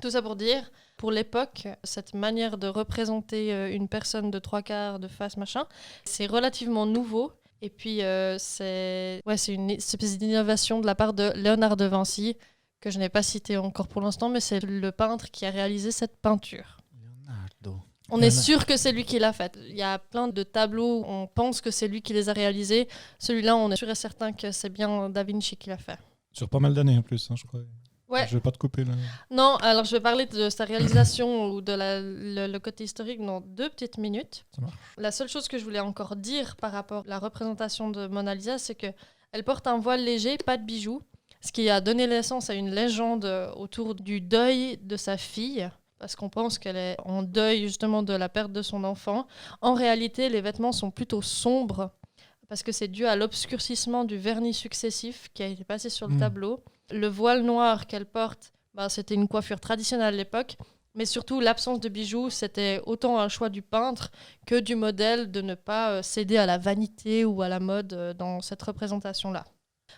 tout ça pour dire, pour l'époque, cette manière de représenter une personne de 3/4, de face, machin, c'est relativement nouveau. Et puis, c'est une espèce d'innovation de la part de Léonard de Vinci, que je n'ai pas cité encore pour l'instant, mais c'est le peintre qui a réalisé cette peinture. Leonardo. On est sûr que c'est lui qui l'a faite. Il y a plein de tableaux où on pense que c'est lui qui les a réalisés. Celui-là, on est sûr et certain que c'est bien Da Vinci qui l'a fait. Sur pas mal d'années en plus, hein, je crois. Ouais. Je vais pas te couper là. Non, alors je vais parler de sa réalisation ou de le côté historique dans 2 petites minutes. Ça marche. La seule chose que je voulais encore dire par rapport à la représentation de Mona Lisa, c'est qu'elle porte un voile léger, pas de bijoux, ce qui a donné naissance à une légende autour du deuil de sa fille, parce qu'on pense qu'elle est en deuil justement de la perte de son enfant. En réalité, les vêtements sont plutôt sombres, parce que c'est dû à l'obscurcissement du vernis successif qui a été passé sur le tableau. Le voile noir qu'elle porte, c'était une coiffure traditionnelle à l'époque, mais surtout l'absence de bijoux, c'était autant un choix du peintre que du modèle de ne pas céder à la vanité ou à la mode dans cette représentation-là.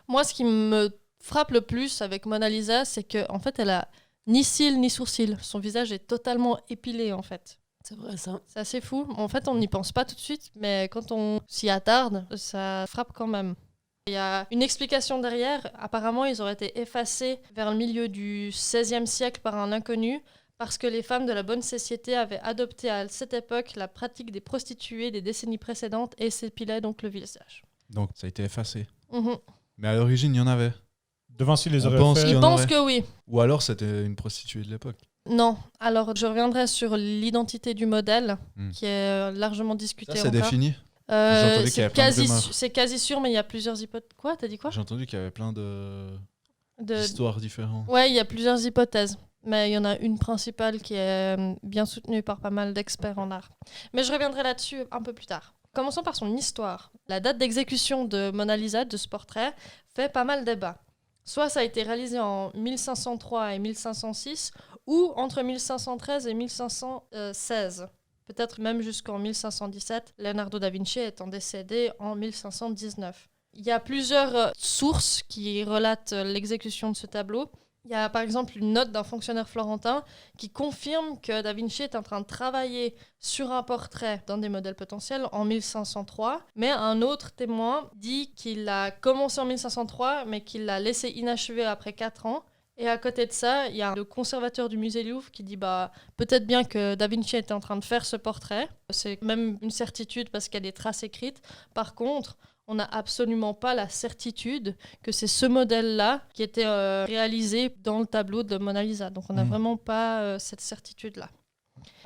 Moi, ce qui me frappe le plus avec Mona Lisa, c'est qu'en fait, elle a ni cils ni sourcils. Son visage est totalement épilé, en fait. C'est vrai ça. C'est assez fou. En fait, on n'y pense pas tout de suite, mais quand on s'y attarde, ça frappe quand même. Il y a une explication derrière. Apparemment, ils auraient été effacés vers le milieu du XVIe siècle par un inconnu parce que les femmes de la bonne société avaient adopté à cette époque la pratique des prostituées des décennies précédentes et s'épilaient donc le visage. Donc ça a été effacé. Mhm. Mais à l'origine, il y en avait. De Vinci les On aurait pense fait. qu'il y Je en pense aurait. que oui. Ou alors c'était une prostituée de l'époque. Non. Alors, je reviendrai sur l'identité du modèle, Hmm. qui est largement discutée Ça, c'est encore. défini. J'ai entendu qu'il y avait plein de rumeurs. C'est quasi sûr, mais il y a plusieurs hypothèses. Quoi ? T'as dit quoi ? J'ai entendu qu'il y avait plein d'histoires différentes. Ouais, il y a plusieurs hypothèses. Mais il y en a une principale qui est bien soutenue par pas mal d'experts en art. Mais je reviendrai là-dessus un peu plus tard. Commençons par son histoire. La date d'exécution de Mona Lisa, de ce portrait, fait pas mal débat. Soit ça a été réalisé en 1503 et 1506, ou entre 1513 et 1516. Peut-être même jusqu'en 1517, Leonardo da Vinci étant décédé en 1519. Il y a plusieurs sources qui relatent l'exécution de ce tableau. Il y a par exemple une note d'un fonctionnaire florentin qui confirme que Da Vinci est en train de travailler sur un portrait d'un des modèles potentiels en 1503, mais un autre témoin dit qu'il a commencé en 1503, mais qu'il l'a laissé inachevé après 4 ans. Et à côté de ça, il y a le conservateur du musée Louvre qui dit peut-être bien que Da Vinci était en train de faire ce portrait. C'est même une certitude parce qu'il y a des traces écrites. Par contre, on n'a absolument pas la certitude que c'est ce modèle-là qui était réalisé dans le tableau de Mona Lisa. Donc on n'a vraiment pas cette certitude-là.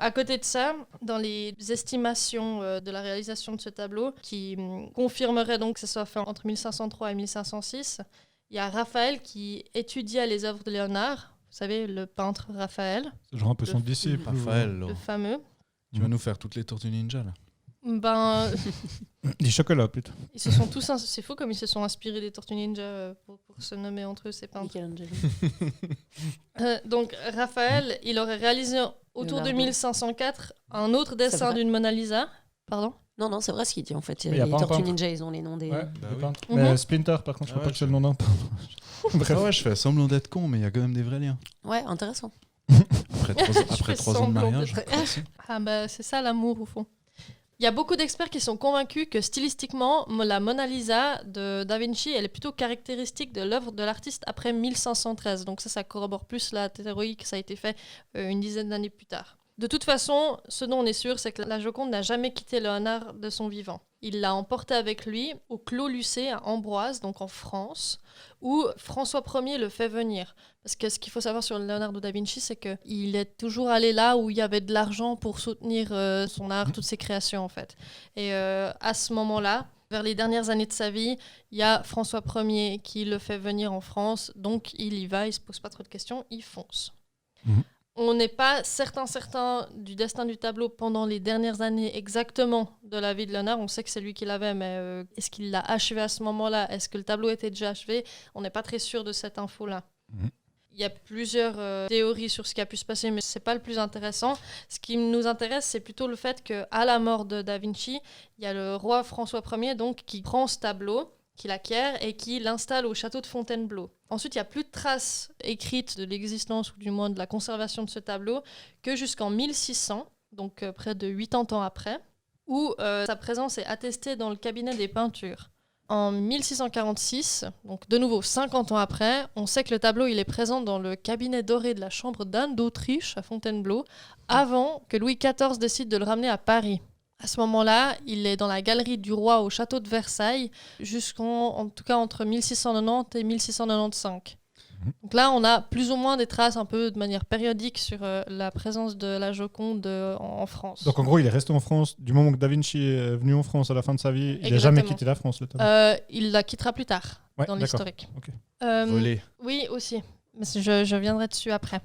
À côté de ça, dans les estimations de la réalisation de ce tableau, qui confirmeraient donc que ce soit fait entre 1503 et 1506, il y a Raphaël qui étudia les œuvres de Léonard. Vous savez, le peintre Raphaël. C'est genre un peu son disciple. Raphaël, Le fameux. tu vas nous faire toutes les Tortues Ninja là. Du chocolat plutôt. Ils se sont tous... C'est fou comme ils se sont inspirés des Tortues Ninja pour se nommer entre eux, ces peintres. Michelangelo. Donc, Raphaël, il aurait réalisé autour de Leonardo. 1504 un autre dessin vrai. d'une Mona Lisa. Pardon ? Non, c'est vrai ce qu'il dit en fait. Mais Les y a pas un Tortues peintre. Ninja, ils ont les noms des. Ouais, Bah le oui. peintre. Mhm. Mais Splinter, par contre, je Ah crois pas ouais, que c'est le nom d'un peintre. Bref. Ah ouais, je fais semblant d'être con, mais il y a quand même des vrais liens. Ouais, intéressant. Après 3 ans, après fais 3 ans de semblant mariage. d'être- merci. Ah c'est ça l'amour au fond. Il y a beaucoup d'experts qui sont convaincus que stylistiquement, la Mona Lisa de Da Vinci, elle est plutôt caractéristique de l'œuvre de l'artiste après 1513. Donc ça corrobore plus la théorie que ça a été fait une dizaine d'années plus tard. De toute façon, ce dont on est sûr, c'est que la Joconde n'a jamais quitté Léonard de son vivant. Il l'a emporté avec lui au Clos Lucé à Ambroise, donc en France, où François Ier le fait venir. Parce que ce qu'il faut savoir sur Leonardo da Vinci, c'est qu'il est toujours allé là où il y avait de l'argent pour soutenir son art, toutes ses créations en fait. Et à ce moment-là, vers les dernières années de sa vie, il y a François Ier qui le fait venir en France, donc il y va, il se pose pas trop de questions, il fonce. On n'est pas certain du destin du tableau pendant les dernières années exactement de la vie de Léonard. On sait que c'est lui qui l'avait, mais est-ce qu'il l'a achevé à ce moment-là? Est-ce que le tableau était déjà achevé? On n'est pas très sûr de cette info-là. Il y a plusieurs théories sur ce qui a pu se passer, mais ce n'est pas le plus intéressant. Ce qui nous intéresse, c'est plutôt le fait qu'à la mort de Da Vinci, il y a le roi François Ier donc, qui prend ce tableau, qui l'acquiert et qui l'installe au château de Fontainebleau. Ensuite, il n'y a plus de traces écrites de l'existence ou du moins de la conservation de ce tableau que jusqu'en 1600, donc près de 80 ans après, où sa présence est attestée dans le cabinet des peintures. En 1646, donc de nouveau 50 ans après, on sait que le tableau il est présent dans le cabinet doré de la chambre d'Anne d'Autriche à Fontainebleau, avant que Louis XIV décide de le ramener à Paris. À ce moment-là, il est dans la galerie du roi au château de Versailles, en tout cas entre 1690 et 1695. Donc là, on a plus ou moins des traces un peu de manière périodique sur la présence de la Joconde en France. Donc en gros, il est resté en France du moment que Da Vinci est venu en France à la fin de sa vie. Il n'a jamais quitté la France, le tableau. Il la quittera plus tard dans l'historique. Okay. Volé. Oui, aussi. Mais je viendrai dessus après.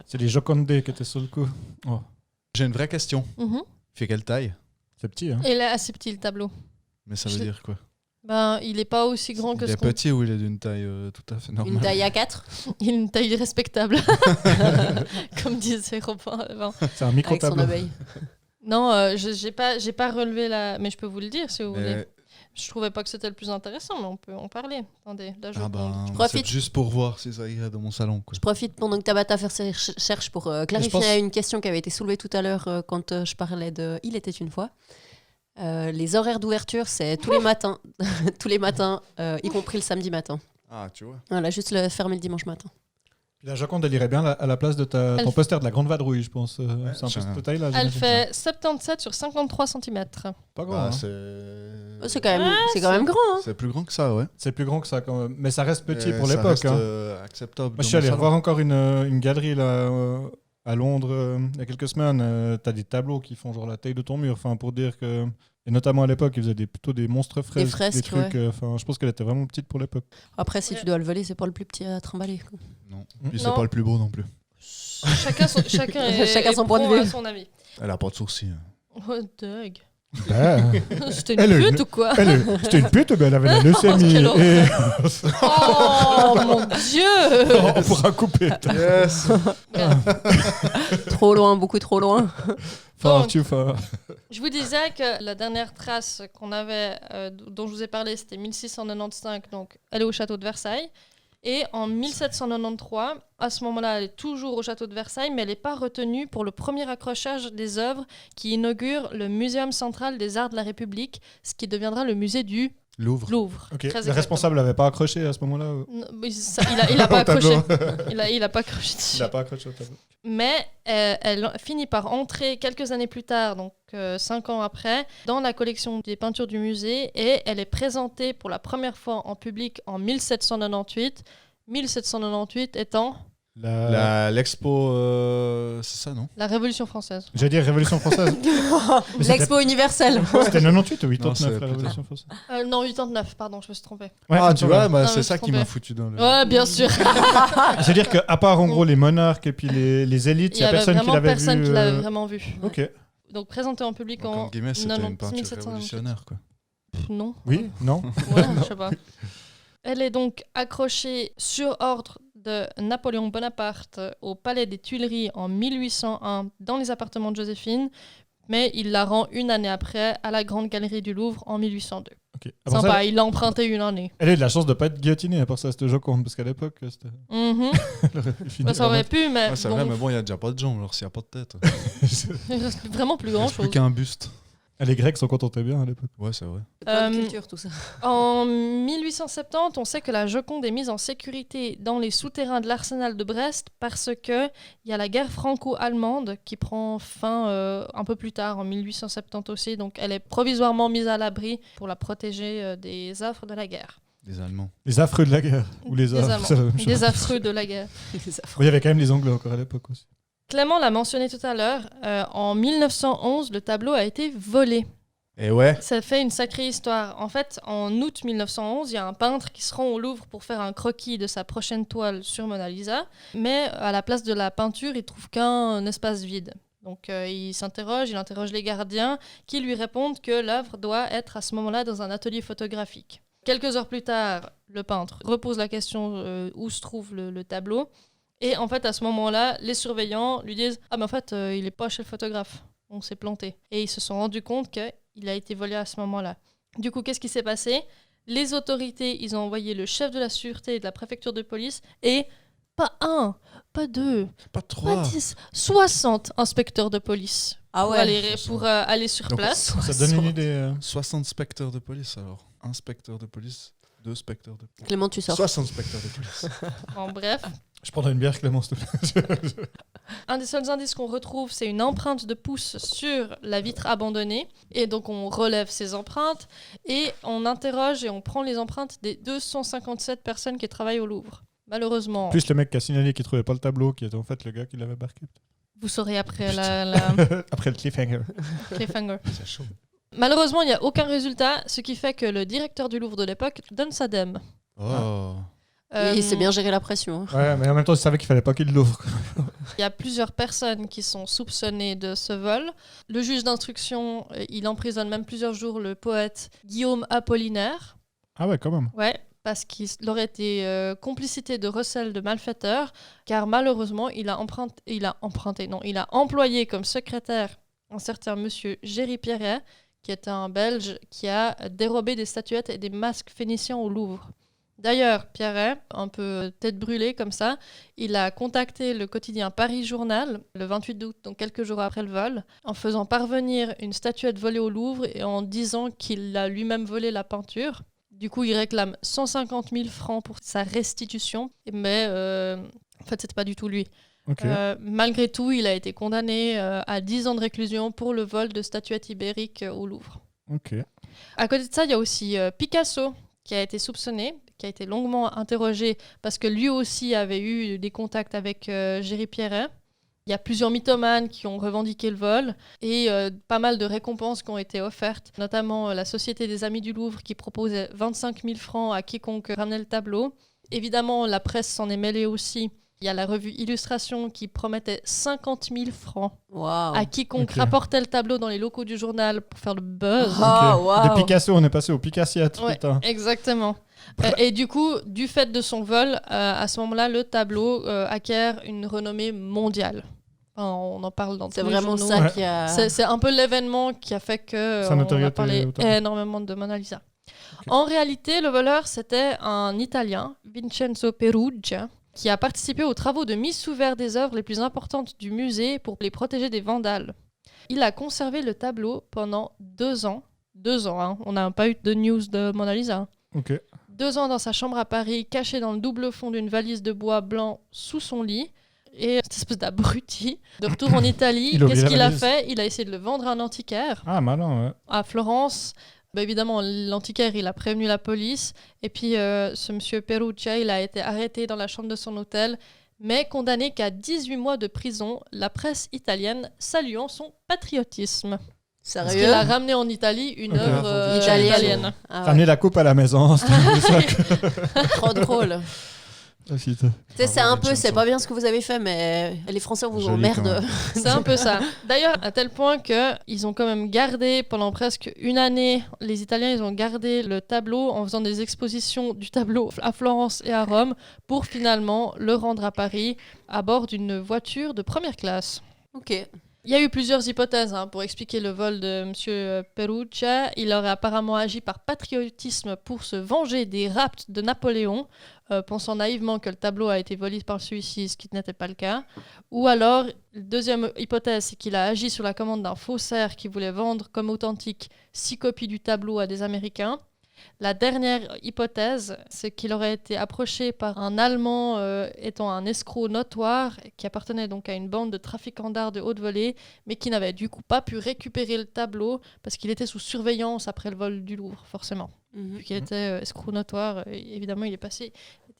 C'est les Jocondés qui étaient sur le coup. Oh. J'ai une vraie question. Il fait quelle taille? C'est petit, hein? Il est assez petit, le tableau. Mais ça veut dire quoi? Il n'est pas aussi grand que ce qu'on... Il est petit ou il est d'une taille tout à fait normale? Une taille A4? Il a une taille respectable. Comme disait Robin avant. C'est un micro-tableau. Avec son abeille. Non, j'ai pas relevé la... Mais je peux vous le dire si vous voulez. Je trouvais pas que c'était le plus intéressant, mais on peut en parler. Attendez, là, je profite. C'est juste pour voir si ça irait dans mon salon. Quoi. Je profite pendant que Tabata fait ses recherches pour clarifier une question qui avait été soulevée tout à l'heure quand je parlais de « Il était une fois ». Les horaires d'ouverture, c'est tous les matins, y compris le samedi matin. Ah, tu vois. Voilà, juste le fermer le dimanche matin. Puis la Joconde, elle irait bien à la place de ton poster de la Grande Vadrouille, je pense. C'est un peu cette taille-là. Elle fait 77 sur 53 cm. Pas grand. Hein. C'est quand même grand. Hein. C'est plus grand que ça, ouais. C'est plus grand que ça, quand même. Mais ça reste petit pour l'époque. Ça reste acceptable. Moi, je suis allé revoir encore une galerie là, à Londres il y a quelques semaines. T'as des tableaux qui font genre la taille de ton mur. Pour dire que... Et notamment à l'époque, ils faisaient plutôt des monstres fresques. Des fresques, des trucs. Ouais. Je pense qu'elle était vraiment petite pour l'époque. Après, si tu dois le voler, c'est pas le plus petit à trimballer. Quoi. Non. Puis c'est pas le plus beau non plus. Chacun son point de vue. À son avis. Elle a pas de sourcils. Oh, Doug. C'était une pute ou quoi? C'était une pute, mais elle avait la leucémie. Oh mon Dieu! On pourra couper. Yes. Trop loin, beaucoup trop loin. Je vous disais que la dernière trace qu'on avait, dont je vous ai parlé, c'était 1695, donc elle est au château de Versailles. Et en 1793, à ce moment-là, elle est toujours au château de Versailles, mais elle n'est pas retenue pour le premier accrochage des œuvres qui inaugure le Muséum central des arts de la République, ce qui deviendra le musée du Louvre. Okay. Le responsable n'avait pas accroché à ce moment-là Non, il n'a pas accroché. Il a pas accroché dessus. Il n'a pas accroché au tableau. Mais elle finit par entrer quelques années plus tard, donc 5 ans après, dans la collection des peintures du musée et elle est présentée pour la première fois en public en 1798. 1798 étant... L'expo, c'est ça, non? La Révolution française. J'allais dire Révolution française. L'expo universelle. C'était 98 ou 89 la Révolution française? Non, 89, pardon, je me suis trompée. Ouais, tu vois, c'est ça qui m'a foutu dans le... Ouais, bien sûr. C'est-à-dire qu'à part en gros les monarques et puis les élites, il y a personne qui l'avait vu. Personne qui l'avait vraiment vu. Ok. Donc présenté en public en... Entre guillemets, c'était une peinture révolutionnaire, quoi. Non. Oui, non. Ouais, je sais pas. Elle est donc accrochée sur ordre de Napoléon Bonaparte au Palais des Tuileries en 1801 dans les appartements de Joséphine, mais il la rend une année après à la Grande Galerie du Louvre en 1802. Okay. Sympa, ça, il l'a emprunté une année. Elle a eu de la chance de ne pas être guillotinée à part ça, cette Joconde, parce qu'à l'époque, c'était... ça aurait pu, mais... c'est vrai, mais bon, il n'y a déjà pas de jambes, alors s'il n'y a pas de tête. Il reste vraiment plus grand-chose. Plus qu'un buste. Les Grecs sont contents bien à l'époque. Ouais, c'est vrai. Plein de culture, tout ça. En 1870, on sait que la Joconde est mise en sécurité dans les souterrains de l'arsenal de Brest parce qu'il y a la guerre franco-allemande qui prend fin un peu plus tard, en 1870 aussi. Donc elle est provisoirement mise à l'abri pour la protéger des affres de la guerre. Les Allemands. Les affreux de la guerre. Ou les Des affreux, Allemands. c'est la même chose. Des affreux de la guerre. Oui, il y avait quand même les Anglais encore à l'époque aussi. Clément l'a mentionné tout à l'heure, en 1911, le tableau a été volé. Et ouais. Ça fait une sacrée histoire. En fait, en août 1911, il y a un peintre qui se rend au Louvre pour faire un croquis de sa prochaine toile sur Mona Lisa, mais à la place de la peinture, il trouve qu'un espace vide. Donc il interroge les gardiens qui lui répondent que l'œuvre doit être à ce moment-là dans un atelier photographique. Quelques heures plus tard, le peintre repose la question où se trouve le tableau. Et en fait, à ce moment-là, les surveillants lui disent « Ah, mais en fait, il n'est pas chez le photographe. On s'est planté. » Et ils se sont rendus compte qu'il a été volé à ce moment-là. Du coup, qu'est-ce qui s'est passé ? Les autorités, ils ont envoyé le chef de la sûreté et de la préfecture de police et pas un, pas deux, Pas 3. pas 10, 60 inspecteurs de police Ah pour aller sur Donc, place. Ça donne une idée. 60 specteurs de police alors. Un inspecteur de police, 2 specteurs de police. Clément, tu sors. 60 specteurs de police. En bref, Je prendrais une bière, Clément, s'il te plaît. un des seuls indices qu'on retrouve, c'est une empreinte de pouce sur la vitre abandonnée. Et donc, on relève ces empreintes et on interroge et on prend les empreintes des 257 personnes qui travaillent au Louvre. Malheureusement, Plus le mec qui a signalé qu'il trouvait pas le tableau, qui était en fait le gars qui l'avait marqué. vous saurez après la Après le cliffhanger. cliffhanger. C'est chaud. Malheureusement, il n'y a aucun résultat, ce qui fait que le directeur du Louvre de l'époque donne sa dème. Oh. Il sait bien gérer la pression. Hein. Ouais, mais en même temps, il savait qu'il fallait pas qu'il l'ouvre. Il y a plusieurs personnes qui sont soupçonnées de ce vol. Le juge d'instruction, il emprisonne même plusieurs jours le poète Guillaume Apollinaire. Ah ouais, quand même. Ouais, parce qu'il aurait été complicité de recel de malfaiteurs, car malheureusement, il a employé comme secrétaire un certain monsieur Géry Pierret, qui est un Belge qui a dérobé des statuettes et des masques phéniciens au Louvre. D'ailleurs, Pierret, un peu tête brûlée comme ça, il a contacté le quotidien Paris Journal le 28 août, donc quelques jours après le vol, en faisant parvenir une statuette volée au Louvre et en disant qu'il a lui-même volé la peinture. Du coup, il réclame 150 000 francs pour sa restitution, mais en fait, c'était pas du tout lui. Ok. Malgré tout, il a été condamné à 10 ans de réclusion pour le vol de statuettes ibériques au Louvre. Ok. À côté de ça, il y a aussi Picasso qui a été soupçonné, qui a été longuement interrogé parce que lui aussi avait eu des contacts avec Géry Pierret. Il y a plusieurs mythomanes qui ont revendiqué le vol et pas mal de récompenses qui ont été offertes, notamment la Société des Amis du Louvre qui proposait 25 000 francs à quiconque ramenait le tableau. Évidemment, la presse s'en est mêlée aussi. Il y a la revue Illustration qui promettait 50 000 francs à quiconque rapportait le tableau dans les locaux du journal pour faire le buzz. Oh, wow. De Picasso, on est passé au Picassiette. Ouais, Putain. exactement. Et du coup, du fait de son vol, à ce moment-là, le tableau acquiert une renommée mondiale. Enfin, on en parle dans tous les C'est vraiment journaux. ça qui a... C'est un peu l'événement qui a fait que Sa on a notoriété parlé autant. énormément de Mona Lisa. En réalité, le voleur, c'était un Italien, Vincenzo Perugia, qui a participé aux travaux de mise sous verre des œuvres les plus importantes du musée pour les protéger des vandales. Il a conservé le tableau pendant 2 ans. 2 ans, hein. On n'a pas eu de news de Mona Lisa. Ok. 2 ans dans sa chambre à Paris, caché dans le double fond d'une valise de bois blanc sous son lit. Et cette espèce d'abruti, de retour en Italie, Il a oublié qu'est-ce la qu'il a valise. fait ? Il a essayé de le vendre à un antiquaire Ah, malin, ouais. à Florence. Bah, évidemment, l'antiquaire, il a prévenu la police. Et puis, ce monsieur Perugia, il a été arrêté dans la chambre de son hôtel, mais condamné qu'à 18 mois de prison, la presse italienne saluant son patriotisme. Parce qu'il Sérieux? a ramené en Italie une Ok. œuvre Italienne. Ah ouais. Ramener la coupe à la maison. Trop drôle. Ah, putain. Tu sais, c'est un peu, c'est pas bien ce que vous avez fait, mais les Français vous Joli, emmerdent. quand même. C'est un peu ça. D'ailleurs, à tel point qu'ils ont quand même gardé pendant presque une année, les Italiens, ils ont gardé le tableau en faisant des expositions du tableau à Florence et à Rome pour finalement le rendre à Paris à bord d'une voiture de première classe. Ok. Il y a eu plusieurs hypothèses pour expliquer le vol de M. Perugia. Il aurait apparemment agi par patriotisme pour se venger des rapts de Napoléon, pensant naïvement que le tableau a été volé par celui-ci, ce qui n'était pas le cas. Ou alors, deuxième hypothèse, c'est qu'il a agi sur la commande d'un faussaire qui voulait vendre comme authentique 6 copies du tableau à des Américains. La dernière hypothèse, c'est qu'il aurait été approché par un Allemand étant un escroc notoire qui appartenait donc à une bande de trafiquants d'art de haute volée, mais qui n'avait du coup pas pu récupérer le tableau parce qu'il était sous surveillance après le vol du Louvre, forcément. Vu qu'il était escroc notoire, évidemment, il était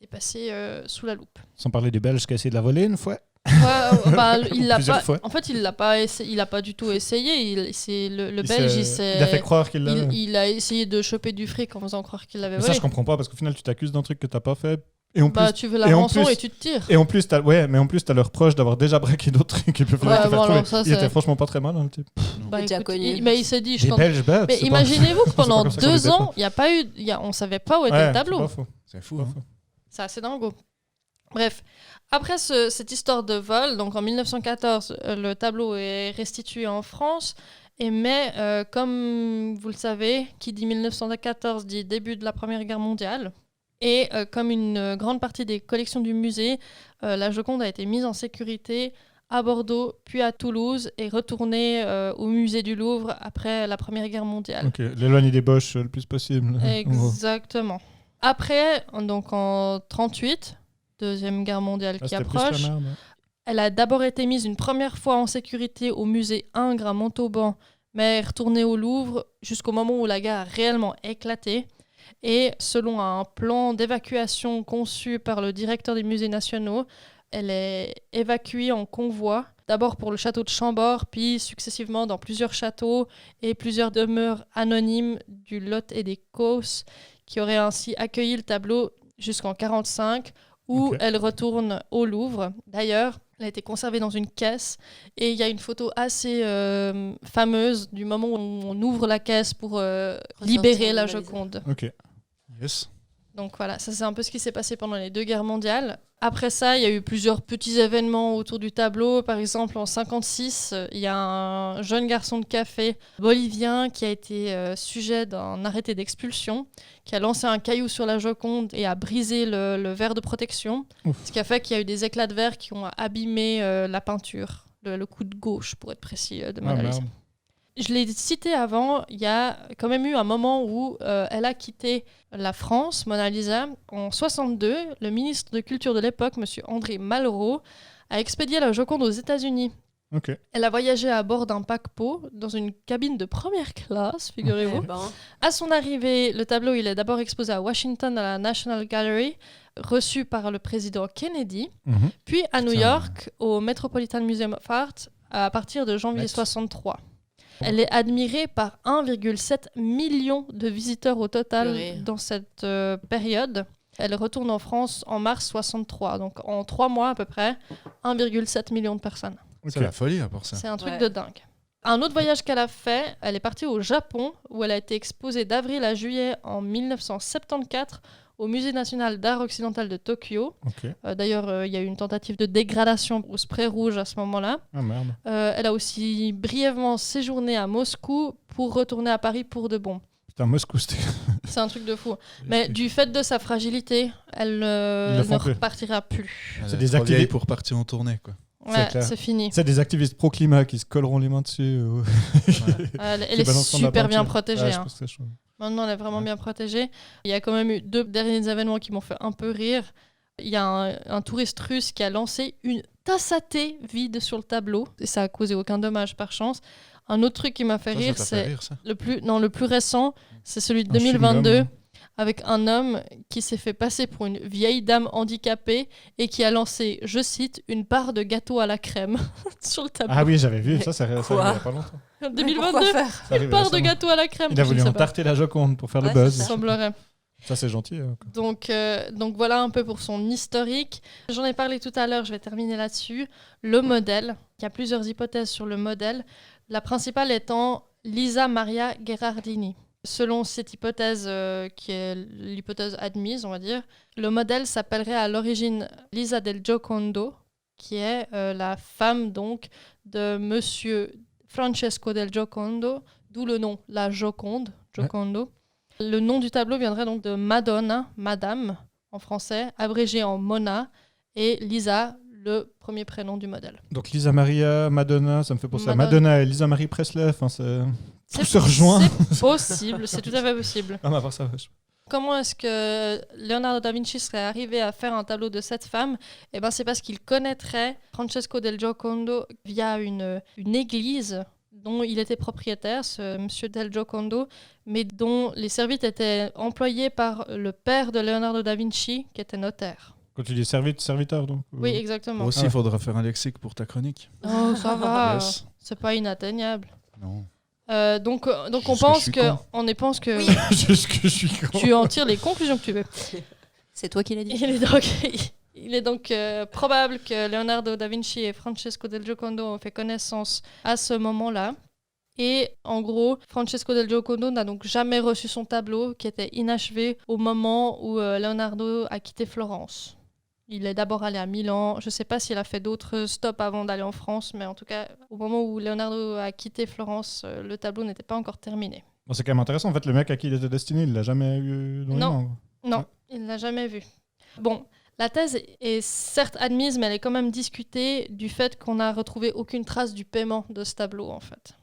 passé sous la loupe. Sans parler du Belge qui a essayé de la voler une fois. Il l'a Plusieurs pas. fois. En fait, il a pas du tout essayé. C'est le Belge. Il a fait croire qu'il l'avait. Il a essayé de choper du fric en faisant croire qu'il l'avait Mais volé. ça, je comprends pas parce qu'au final, tu t'accuses d'un truc que t'as pas fait. Et en plus, tu veux la rançon et tu te tires. Et en plus, t'as leur reproche d'avoir déjà braqué d'autres trucs et puis il était franchement pas très mal, le type. Mais il s'est dit, Belges bêtes. Mais imaginez-vous que pendant 2 ans, on savait pas où était le tableau. C'est fou. C'est assez dingo. Bref, après cette histoire de vol, donc en 1914, le tableau est restitué en France. Mais comme vous le savez, qui dit 1914 dit début de la Première Guerre mondiale. Et comme une grande partie des collections du musée, la Joconde a été mise en sécurité à Bordeaux, puis à Toulouse, et retournée au musée du Louvre après la Première Guerre mondiale. Ok, l'éloigner des Boches le plus possible. Exactement. Après, donc en 1938, Deuxième Guerre mondiale qui approche, elle a d'abord été mise une première fois en sécurité au musée Ingres à Montauban, mais est retournée au Louvre jusqu'au moment où la guerre a réellement éclaté. Et selon un plan d'évacuation conçu par le directeur des musées nationaux, elle est évacuée en convoi, d'abord pour le château de Chambord, puis successivement dans plusieurs châteaux et plusieurs demeures anonymes du Lot et des Causses, qui auraient ainsi accueilli le tableau jusqu'en 1945, où elle retourne au Louvre. D'ailleurs, elle a été conservée dans une caisse et il y a une photo assez fameuse du moment où on ouvre la caisse pour libérer la Joconde. Ok. Yes. Donc voilà, ça c'est un peu ce qui s'est passé pendant les 2 guerres mondiales. Après ça, il y a eu plusieurs petits événements autour du tableau. Par exemple, en 1956, il y a un jeune garçon de café bolivien qui a été sujet d'un arrêté d'expulsion, qui a lancé un caillou sur la Joconde et a brisé le verre de protection. Ouf. Ce qui a fait qu'il y a eu des éclats de verre qui ont abîmé la peinture, le coude gauche pour être précis de Mona Lisa. Je l'ai cité avant, il y a quand même eu un moment où elle a quitté la France, Mona Lisa. En 1962, le ministre de Culture de l'époque, M. André Malraux, a expédié la Joconde aux États-Unis. Okay. Elle a voyagé à bord d'un paquebot dans une cabine de première classe, figurez-vous. À son arrivée, le tableau il est d'abord exposé à Washington à la National Gallery, reçu par le président Kennedy, puis à New York au Metropolitan Museum of Art à partir de janvier 1963. Elle est admirée par 1,7 million de visiteurs au total dans cette période. Elle retourne en France en mars 1963. Donc en 3 mois à peu près, 1,7 million de personnes. C'est la folie à part ça. C'est un truc de dingue. Un autre voyage qu'elle a fait, elle est partie au Japon où elle a été exposée d'avril à juillet en 1974 au Musée national d'art occidental de Tokyo. D'ailleurs, il y a eu une tentative de dégradation au spray rouge à ce moment-là. Ah merde. Elle a aussi brièvement séjourné à Moscou pour retourner à Paris pour de bon. Putain, Moscou, c'était... C'est un truc de fou. Mais du fait de sa fragilité, elle ne repartira plus. C'est des activistes pour partir en tournée, quoi. Ouais, c'est fini. C'est des activistes pro-climat qui se colleront les mains dessus. Elle est super bien protégée. Maintenant, elle est vraiment bien protégée. Il y a quand même eu 2 derniers événements qui m'ont fait un peu rire. Il y a un touriste russe qui a lancé une tasse à thé vide sur le tableau. Et ça a causé aucun dommage par chance. Un autre truc qui m'a fait rire, c'est le plus récent, c'est celui de 2022. Avec un homme qui s'est fait passer pour une vieille dame handicapée et qui a lancé, je cite, une part de gâteau à la crème sur le tableau. Ah oui, j'avais vu, ça arrive il n'y a pas longtemps. En 2022, une part de gâteau à la crème. Il a voulu entarter la Joconde pour faire le buzz. Ça semblerait. Ça, c'est gentil. Donc voilà un peu pour son historique. J'en ai parlé tout à l'heure, je vais terminer là-dessus. Le modèle, il y a plusieurs hypothèses sur le modèle. La principale étant Lisa Maria Gherardini. Selon cette hypothèse, qui est l'hypothèse admise, on va dire, le modèle s'appellerait à l'origine Lisa del Giocondo, qui est la femme donc de Monsieur Francesco del Giocondo, d'où le nom, la Joconde, Giocondo. Ouais. Le nom du tableau viendrait donc de Madonna, Madame, en français, abrégé en Mona, et Lisa, le premier prénom du modèle. Donc Lisa Maria, Madonna, ça me fait penser à Madonna et Lisa Marie Presley, enfin tout se rejoint. C'est possible, c'est tout à fait possible. Ah, mais à part ça, Comment est-ce que Leonardo da Vinci serait arrivé à faire un tableau de cette femme ? Eh ben, c'est parce qu'il connaîtrait Francesco del Giocondo via une église dont il était propriétaire, ce monsieur del Giocondo, mais dont les servites étaient employés par le père de Leonardo da Vinci, qui était notaire. Quand tu dis serviteur, donc Oui, exactement. Moi aussi, il faudra faire un lexique pour ta chronique. Oh, ça va, Yes. C'est pas inatteignable. Non. Donc on pense que... On pense que... Juste que je suis con. Tu en tires les conclusions que tu veux. C'est toi qui l'as dit. Il est donc probable que Leonardo da Vinci et Francesco del Giocondo ont fait connaissance à ce moment-là. Et en gros, Francesco del Giocondo n'a donc jamais reçu son tableau qui était inachevé au moment où Leonardo a quitté Florence. Il est d'abord allé à Milan. Je ne sais pas s'il a fait d'autres stops avant d'aller en France, mais en tout cas, au moment où Leonardo a quitté Florence, le tableau n'était pas encore terminé. Bon, c'est quand même intéressant. En fait, le mec à qui il était destiné, il l'a jamais eu dans les mains. Non, il ne l'a jamais vu. Bon, la thèse est certes admise, mais elle est quand même discutée du fait qu'on n'a retrouvé aucune trace du paiement de ce tableau, en fait.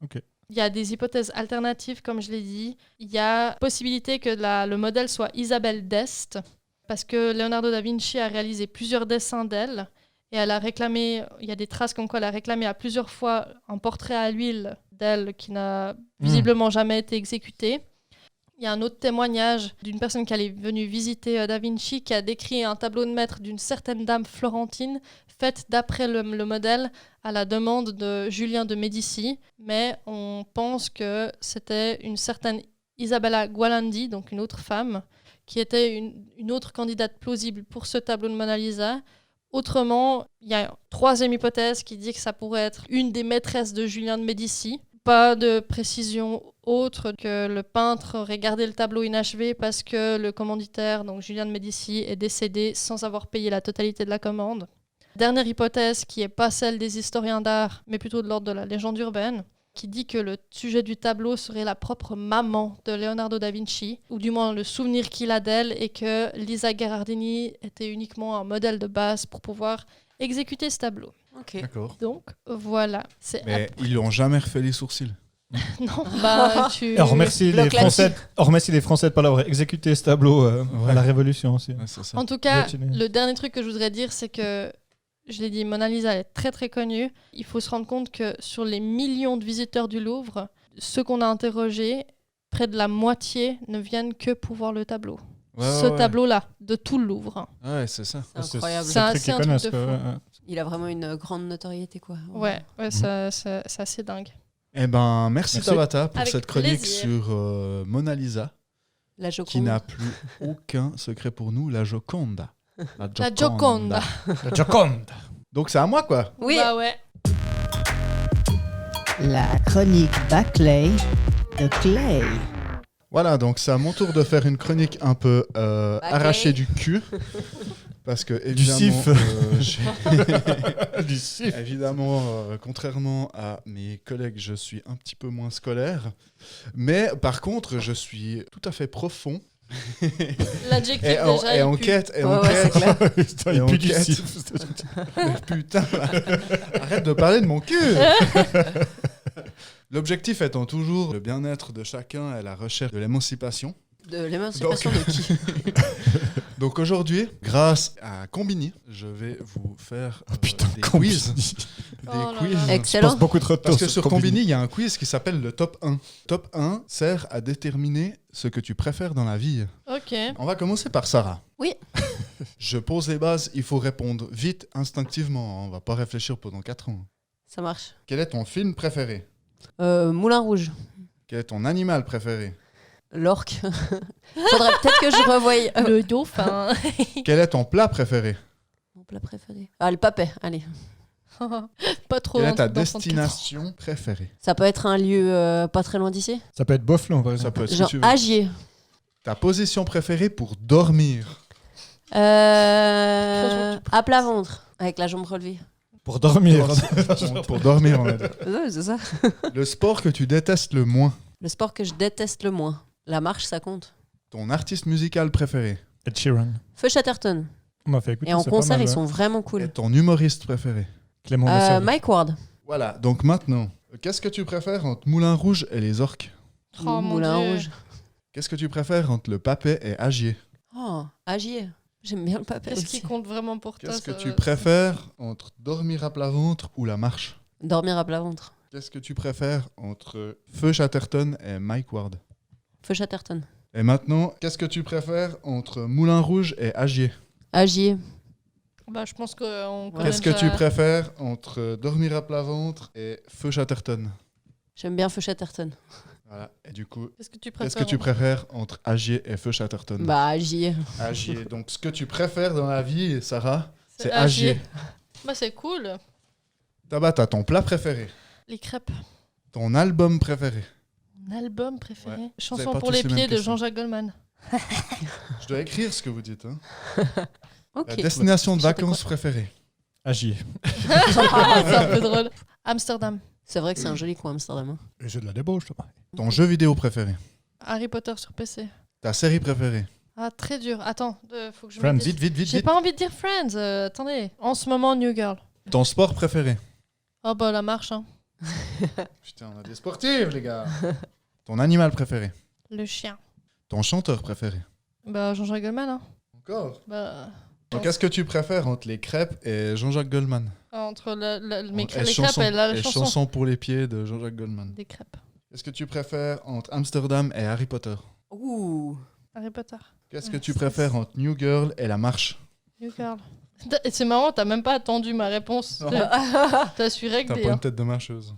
Ok. Il y a des hypothèses alternatives, comme je l'ai dit. Il y a possibilité que le modèle soit Isabelle d'Este, parce que Leonardo da Vinci a réalisé plusieurs dessins d'elle, et elle a réclamé, il y a des traces comme quoi elle a réclamé à plusieurs fois un portrait à l'huile d'elle qui n'a visiblement jamais été exécuté. Il y a un autre témoignage d'une personne qui est venue visiter Da Vinci qui a décrit un tableau de maître d'une certaine dame florentine faite d'après le modèle à la demande de Julien de Médicis, mais on pense que c'était une certaine Isabella Gualandi, donc une autre femme, qui était une autre candidate plausible pour ce tableau de Mona Lisa. Autrement, il y a une troisième hypothèse qui dit que ça pourrait être une des maîtresses de Julien de Médicis. Pas de précision autre que le peintre aurait gardé le tableau inachevé parce que le commanditaire, donc Julien de Médicis, est décédé sans avoir payé la totalité de la commande. Dernière hypothèse qui n'est pas celle des historiens d'art, mais plutôt de l'ordre de la légende urbaine, qui dit que le sujet du tableau serait la propre maman de Leonardo da Vinci, ou du moins le souvenir qu'il a d'elle, et que Lisa Gherardini était uniquement un modèle de base pour pouvoir exécuter ce tableau. Ok. D'accord. Donc voilà. Mais ils lui ont jamais refait les sourcils. Non, bah tu... On remercie les Français de ne pas l'avoir exécuté ce tableau à la Révolution aussi. Ouais, c'est ça. En tout cas, le dernier truc que je voudrais dire, c'est que je l'ai dit, Mona Lisa est très très connue. Il faut se rendre compte que sur les millions de visiteurs du Louvre, ceux qu'on a interrogés, près de la moitié ne viennent que pour voir le tableau. Tableau-là, de tout le Louvre. Ouais, c'est ça. C'est incroyable. C'est un truc de fou. Il a vraiment une grande notoriété, quoi. Ouais, c'est assez dingue. Eh ben, merci Tabata pour Avec cette chronique plaisir. sur Mona Lisa, La Joconde. qui n'a plus aucun secret pour nous, la Joconda. La Gioconda. La Joconde. Donc c'est à moi, quoi. Oui. Bah ouais. La chronique Baclay de Clay. Voilà, donc c'est à mon tour de faire une chronique un peu arrachée du cul. Parce que, évidemment, Du sif. Évidemment, contrairement à mes collègues, je suis un petit peu moins scolaire. Mais par contre, je suis tout à fait profond. L'adjectif Et déjà. en il pue. quête. Et en Ouais, c'est quête. clair. Putain, il Et pue du enquête. sif. Putain, arrête de parler de mon cul. L'objectif étant toujours le bien-être de chacun et la recherche de l'émancipation. De l'émancipation de qui? Donc aujourd'hui, grâce à Combini, je vais vous faire des Combini. quiz. Oh là là. Je Excellent. pense beaucoup trop de temps. Parce que sur Combini, il y a un quiz qui s'appelle le top 1. Top 1 sert à déterminer ce que tu préfères dans la vie. Ok. On va commencer par Sarah. Oui. Je pose les bases, il faut répondre vite, instinctivement. On va pas réfléchir pendant 4 ans. Ça marche. Quel est ton film préféré? Moulin Rouge. Quel est ton animal préféré? L'orque. Faudrait peut-être que je revoie Le dauphin. Quel est ton plat préféré? mon plat préféré. Ah, le papet, allez. Pas trop. Quelle est ta d'enfants de 4 ans. destination préférée? Ça peut être un lieu pas très loin d'ici. Ça peut être Boflon, par Ça exemple. peut être ce Genre que tu veux. Agier. Ta position préférée pour dormir? À plat ventre. Avec la jambe relevée. Pour dormir. Pour dormir, on a dit. Ouais, c'est ça. Le sport que tu détestes le moins. Le sport que je déteste le moins. La marche, ça compte. Ton artiste musical préféré. Ed Sheeran. Feu Chatterton. On m'a fait écouter. Et en c'est pas concert, mal, ils ouais. sont vraiment Et cool. ton humoriste préféré. Clément Messier. Mike Ward. Voilà, donc maintenant, qu'est-ce que tu préfères entre Moulin Rouge et les orques? Oh mon Moulin Dieu. Rouge. Qu'est-ce que tu préfères entre le papet et Agier? Oh, Agier. J'aime bien le papier Qu'est-ce aussi. qui compte vraiment pour toi Qu'est-ce que ça tu va- préfères entre dormir à plat ventre ou la marche? Dormir à plat ventre. Qu'est-ce que tu préfères entre Feu Chatterton et Mike Ward? Feu Chatterton. Et maintenant, qu'est-ce que tu préfères entre Moulin Rouge et Agier? Agier. Bah, je pense qu'on connaît Qu'est-ce que déjà- tu préfères entre dormir à plat ventre et Feu Chatterton? J'aime bien Feu Chatterton. Voilà, et du coup, Qu'est-ce que tu qu'est-ce préfères que tu préfères entre Agier et Feu Chatterton? Bah, Agier. Agier. Donc, ce que tu préfères dans la vie, Sarah, c'est Agier. Agier. Bah, c'est cool. Tabata, ton plat préféré? Les crêpes. Ton album préféré? Mon album préféré. Ouais. Vous avez Chanson pas pour tous les les mêmes pieds de questions. Jean-Jacques Goldman. Je dois écrire ce que vous dites. Hein. Ok. La destination de C'était vacances quoi préférée? Agier. C'est un peu drôle. Amsterdam. C'est vrai que c'est un joli coin, Amsterdam. Hein. Et j'ai de la débauche, toi. Ton jeu vidéo préféré? Harry Potter sur PC. Ta série préférée? Ah, très dur. Attends, faut que je me Friends. dise. Vite. J'ai pas envie de dire Friends. Attendez. En ce moment, New Girl. Ton sport préféré? Oh bah la marche, hein. Putain, on a des sportifs, les gars. Ton animal préféré? Le chien. Ton chanteur préféré? Bah Jean-Jacques Goldman, hein. Encore? Bah, Donc, qu'est-ce que tu préfères entre les crêpes et Jean-Jacques Goldman? entre les Et crêpes chansons- et la et chanson. chansons pour les pieds de Jean-Jacques Goldman. Des crêpes. Qu'est-ce que tu préfères entre Amsterdam et Harry Potter? Ouh. Harry Potter. Qu'est-ce que Ouais, tu ça, préfères entre New Girl et La Marche? New Girl. Et c'est marrant, t'as même pas attendu ma réponse. Non. T'as su T'as régler. pas hein. une tête de marcheuse.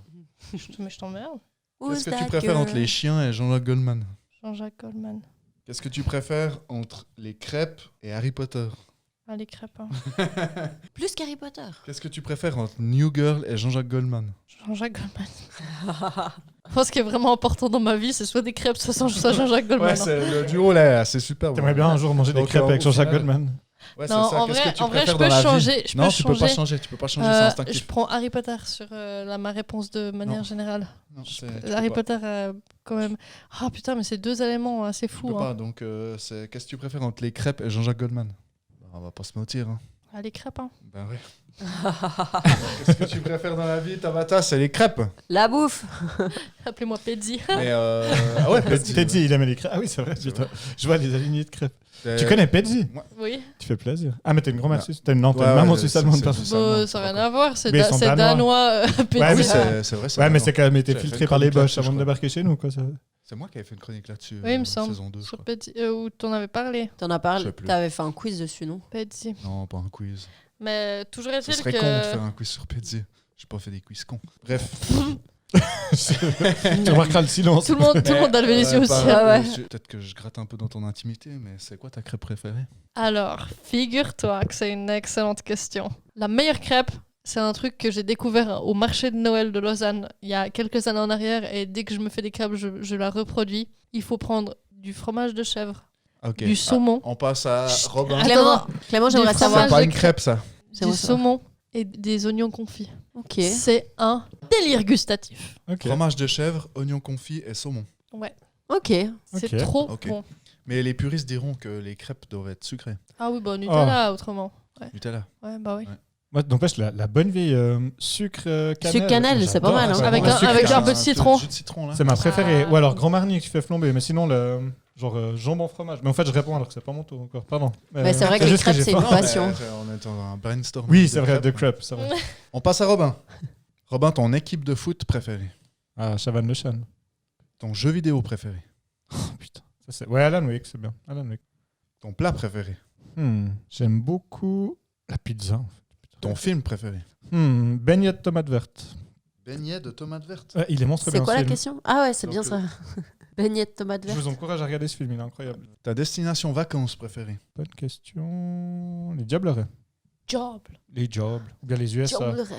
Mais je t'emmerde. Qu'est-ce que tu préfères entre les chiens et Jean-Jacques Goldman? Jean-Jacques Goldman. Qu'est-ce que tu préfères entre les crêpes et Harry Potter? Ah, les crêpes. Hein. Plus qu'Harry Potter. Qu'est-ce que tu préfères entre New Girl et Jean-Jacques Goldman? Jean-Jacques Goldman. Moi, ce qui est vraiment important dans ma vie, c'est soit des crêpes, soit Jean-Jacques Goldman. Ouais, hein. c'est le duo là, c'est super. T'aimerais bien un jour manger des Donc, crêpes avec au Jean-Jacques final- Goldman? Ouais, c'est Non, ça. en Qu'est-ce vrai, que tu en vrai, préfères je peux dans la changer. vie? Je Non, peux tu peux pas changer. changer. Tu peux pas changer, c'est Je instinctif. prends Harry Potter sur ma réponse de manière Non. générale. Non, tu peux Harry pas. Potter, quand même. Ah putain, mais c'est deux éléments assez Tu fous. peux Hein. pas. Donc, qu'est-ce que tu préfères entre les crêpes et Jean-Jacques Goldman? Bah, on va pas se mentir. Hein. Ah, les crêpes, hein. Ben ouais. Qu'est-ce que tu préfères dans la vie, Tabata? C'est les crêpes. La bouffe. Appelez-moi Pedzi. Mais ah ouais, Pezzi. Pezzi, il aimait les crêpes. Ah oui, c'est vrai. C'est putain. vrai. Je vois les alignés de crêpes. Euh, Tu connais Pezzi? moi- Oui. Tu fais plaisir. Ah, mais t'es une grand-mère Non. suisse. T'as une, non, t'as Ouais, une maman ouais, suisse c'est- allemande, c'est- pardon. c'est allemand, Ça n'a rien d'accord. à voir. C'est Mais ils sont c'est danois. danois. Pedzi. Ouais, Oui, mais c'est vrai. Ouais, mais c'est quand même été J'ai fait filtré une par les chronique Bosch là-dessus, avant je de crois. débarquer chez nous, quoi. Ça. C'est moi qui avais fait une chronique là-dessus. Oui, il me semble. Saison 2, je Sur crois. Pedzi, où t'en avais parlé. T'en as Je parlé. sais plus. T'avais fait un quiz dessus, non? Pedzi. Non, pas un quiz. Mais toujours Ce est-il serait que. con de faire un quiz sur Pezzi. J'ai pas fait des quiz cons. Bref. Tu remarqueras le silence. Tout le monde a levé les yeux aussi. Ah ouais. Peut-être que je gratte un peu dans ton intimité, mais c'est quoi ta crêpe préférée? Alors, figure-toi que c'est une excellente question. La meilleure crêpe, c'est un truc que j'ai découvert au marché de Noël de Lausanne il y a quelques années en arrière, et dès que je me fais des crêpes, je la reproduis. Il faut prendre du fromage de chèvre, Ok. du saumon, On passe à Robin. Attends. Clément, j'aimerais Du C'est savoir. fromage pas de une crêpe, ça. C'est du bon, ça. saumon et des oignons confits. Ok. C'est un délire gustatif. Ok. Fromage de chèvre, oignon confit et saumon. Ouais, Ok. c'est Ok. trop Ok. bon. Mais les puristes diront que les crêpes doivent être sucrées. Ah oui, bah Nutella autrement. Nutella. Ouais, bah oui. Moi, n'empêche, la bonne vieille sucre cannelle. Sucre cannelle, c'est pas j'adore. mal, hein. Ouais, Avec vraiment, un- sucre avec cannelle. un peu de citron. Jus de citron, là. C'est ma préférée. Ah. Ou alors Grand Marnier qui fait flambé, mais sinon le genre jambon fromage. Mais en fait, je réponds alors que c'est pas mon tour encore. Pardon. Mais c'est vrai que les juste crêpes, j'ai c'est une faim. passion. On est dans un brainstorm. Oui, c'est vrai, de crêpes, c'est vrai. On passe à Robin. Robin, ton équipe de foot préférée? Ah, Chavannes Le Chan. Ton jeu vidéo préféré? Oh putain. Ça, c'est... Ouais, Alan Wake, c'est bien. Alan Wake. Ton plat préféré? J'aime beaucoup la pizza. En fait. Ton film préféré? Beignet de tomate verte. Beignet de tomates vertes. Ouais, il est monstre bien C'est quoi ce la film. question? Ah ouais, c'est Donc, bien ça. Beignet de tomate Je verte. vous encourage à regarder ce film, il est incroyable. Ta destination vacances préférée? Bonne question. Les Diablerets. Job. Les Jobs. Ou bien les USA. Diablerais.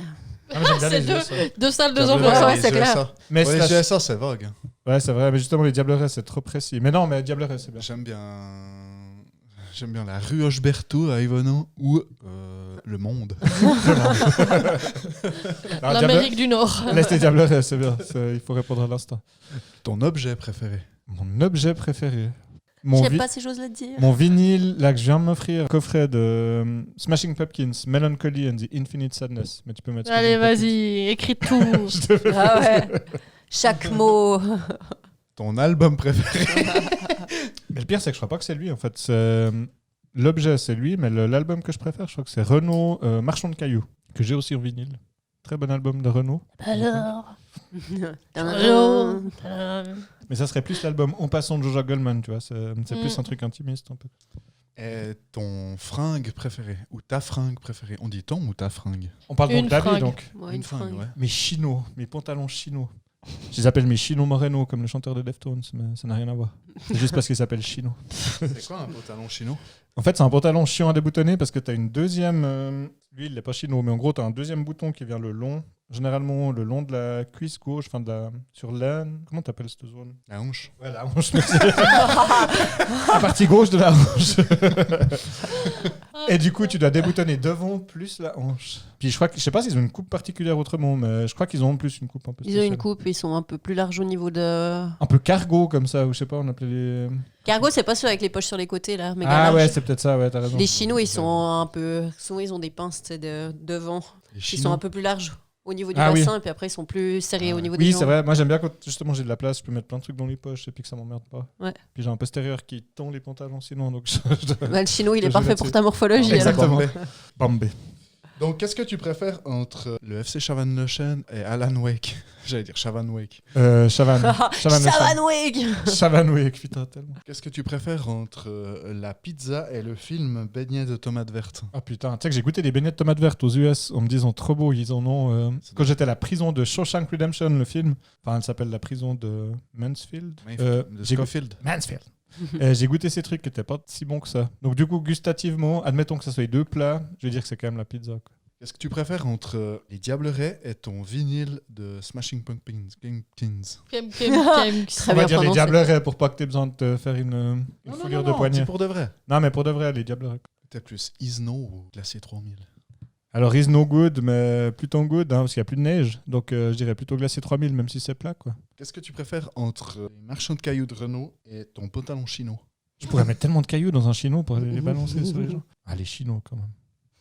Ah, mais j'aime bien C'est les USA. Deux salles, deux Diablerets, ambiances. Ouais, les c'est clair. USA. Mais Ouais, les slash- USA, c'est vague. hein. Ouais, c'est vrai, mais justement, les Diablerets, c'est trop précis. Mais non, mais Diablerets, c'est bien. J'aime bien. J'aime bien la rue Hochberto à Yvonne ou le monde. L'Amérique du Nord. Laisse les diablerets, c'est bien. Il faut répondre à l'instant. Ton objet préféré? Mon objet préféré. Je sais pas si j'ose le dire. Mon vinyle, là, que je viens de m'offrir, coffret de Smashing Pumpkins, Melancholy and the Infinite Sadness. Mais tu peux mettre. Allez, vas-y, écris tout. Ah ouais. Chaque mot. Ton album préféré? Mais le pire, c'est que je crois pas que c'est lui, en fait. L'objet, c'est lui, mais l'album que je préfère, je crois que c'est Renaud, Marchand de Cailloux, que j'ai aussi en vinyle. Très bon album de Renaud. Alors. Mais ça serait plus l'album En passant de Joja Goldman, tu vois. C'est plus un truc intimiste, un peu. Et ton fringue préféré? Ou ta fringue préférée? On dit ton ou ta fringue? On parle donc d'habits, donc. Ouais, une fringue. ouais. Mes chinos, mes pantalons chinos. Je les appelle mes Chino Moreno, comme le chanteur de Deftones, mais ça n'a rien à voir. C'est juste parce qu'il s'appelle Chino. C'est quoi un pantalon chino? En fait, c'est un pantalon chiant à déboutonner parce que tu as une deuxième. Lui, il n'est pas chino, mais en gros, tu as un deuxième bouton qui vient le long. Généralement, le long de la cuisse gauche, enfin sur l'aine. Comment t'appelles cette zone? La hanche. Ouais, la hanche, merci. La partie gauche de la hanche. Et du coup, tu dois déboutonner devant plus la hanche. Puis je sais pas s'ils ont une coupe particulière autrement, mais je crois qu'ils ont en plus une coupe un peu spéciale. Ils ont une coupe, ils sont un peu plus larges au niveau de... Un peu cargo comme ça, ou je sais pas, on appelait les... Cargo, c'est pas ceux avec les poches sur les côtés, là. Méga Ah large. ouais, c'est peut-être ça, ouais, t'as raison. Les chinos, ils sont un peu... Souvent, ils ont des pinces devant. Ils sont un peu plus larges au niveau du bassin, et puis après, ils sont plus serrés au niveau des jambes. Oui, c'est vrai. Moi, j'aime bien quand justement j'ai de la place, je peux mettre plein de trucs dans les poches et puis que ça m'emmerde pas. Ouais. Puis j'ai un postérieur qui tend les pantalons sinon, donc le chino, il est parfait pour ta morphologie. Exactement. Bambé. Donc, qu'est-ce que tu préfères entre le FC Chavannes-le-Chêne et Alan Wake? J'allais dire Chavannes Wake. Chavannes. Chavannes Wake. Chavannes Wake, putain, tellement. Qu'est-ce que tu préfères entre la pizza et le film Beignets de tomates vertes? Ah putain, tu sais que j'ai goûté des beignets de tomates vertes aux US en me disant trop beau, ils en ont. Quand j'étais à la prison de Shawshank Redemption, le film, enfin elle s'appelle la prison de Mansfield. De Schofield. Mansfield. J'ai goûté ces trucs qui n'étaient pas si bons que ça. Donc du coup, gustativement, admettons que ça soit les deux plats, je vais dire que c'est quand même la pizza, quoi. Qu'est-ce que tu préfères entre les Diablerets et ton vinyle de Smashing Pumpkins? On va dire les Diablerets pour pas que tu aies besoin de te faire une foulure de poignet. C'est pour de vrai. Non, mais pour de vrai, les Diablerets. Peut-être plus Isno ou Glacier 3000. Alors, is no good, mais plutôt good, parce qu'il n'y a plus de neige. Donc, je dirais plutôt Glacier 3000, même si c'est plat, quoi. Qu'est-ce que tu préfères entre les marchands de cailloux de Renault et ton pantalon chino? Je pourrais mettre tellement de cailloux dans un chino pour aller les balancer sur les gens. Ah, les chinos, quand même.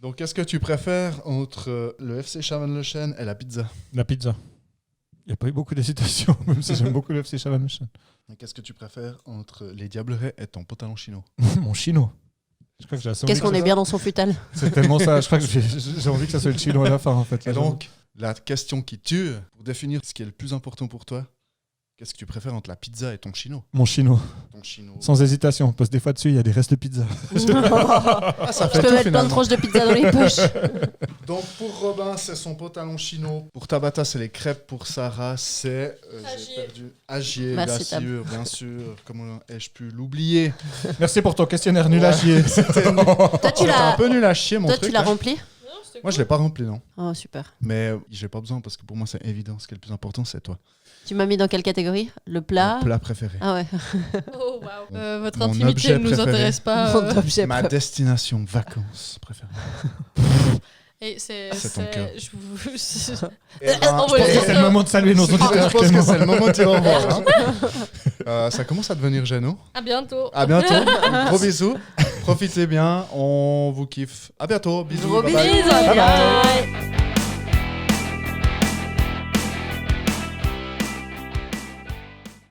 Donc, qu'est-ce que tu préfères entre le FC Chavannes-le-Chêne et la pizza? La pizza. Il n'y a pas eu beaucoup d'hésitation, même si j'aime beaucoup le FC Chavannes-le-Chêne. Et qu'est-ce que tu préfères entre les Diablerets et ton pantalon chino? Mon chino. Qu'est-ce qu'on est bien dans son futal? C'est tellement ça. Je crois que j'ai envie que ça soit le chino à la fin, en fait. Et donc, la question qui tue, pour définir ce qui est le plus important pour toi, qu'est-ce que tu préfères entre la pizza et ton chino? Mon chino. Ton chino. Sans hésitation, parce que des fois dessus, il y a des restes de pizza. Ça fait je peux mettre plein de tranches de pizza dans les poches. Donc pour Robin, c'est son pantalon chino. Pour Tabata, c'est les crêpes. Pour Sarah, c'est... j'ai perdu. Agier, Glacieux, bien sûr. Comment ai-je pu l'oublier? Merci pour ton questionnaire nul à chier. Toi, tu l'as un peu nul à chier, mon truc. Toi, tu l'as rempli? Moi, je l'ai pas rempli, non. Oh, super. Mais j'ai pas besoin parce que pour moi, c'est évident. Ce qui est le plus important, c'est toi. Tu m'as mis dans quelle catégorie? Le plat? Mon plat préféré. Ah ouais. Oh waouh. Votre Mon intimité objet ne nous préféré. intéresse pas. Mon objet Ma préféré. destination vacances préférée. Et c'est ton cœur. je vous... Je pense que c'est le moment de saluer nos auditeurs. Je pense que c'est le moment de dire au revoir. Hein. Ça commence à devenir gênant. À bientôt. À bientôt. Gros bisous. Profitez bien. On vous kiffe. À bientôt. Bisous. Gros Bye bye. bisous. Bye bye. Bye.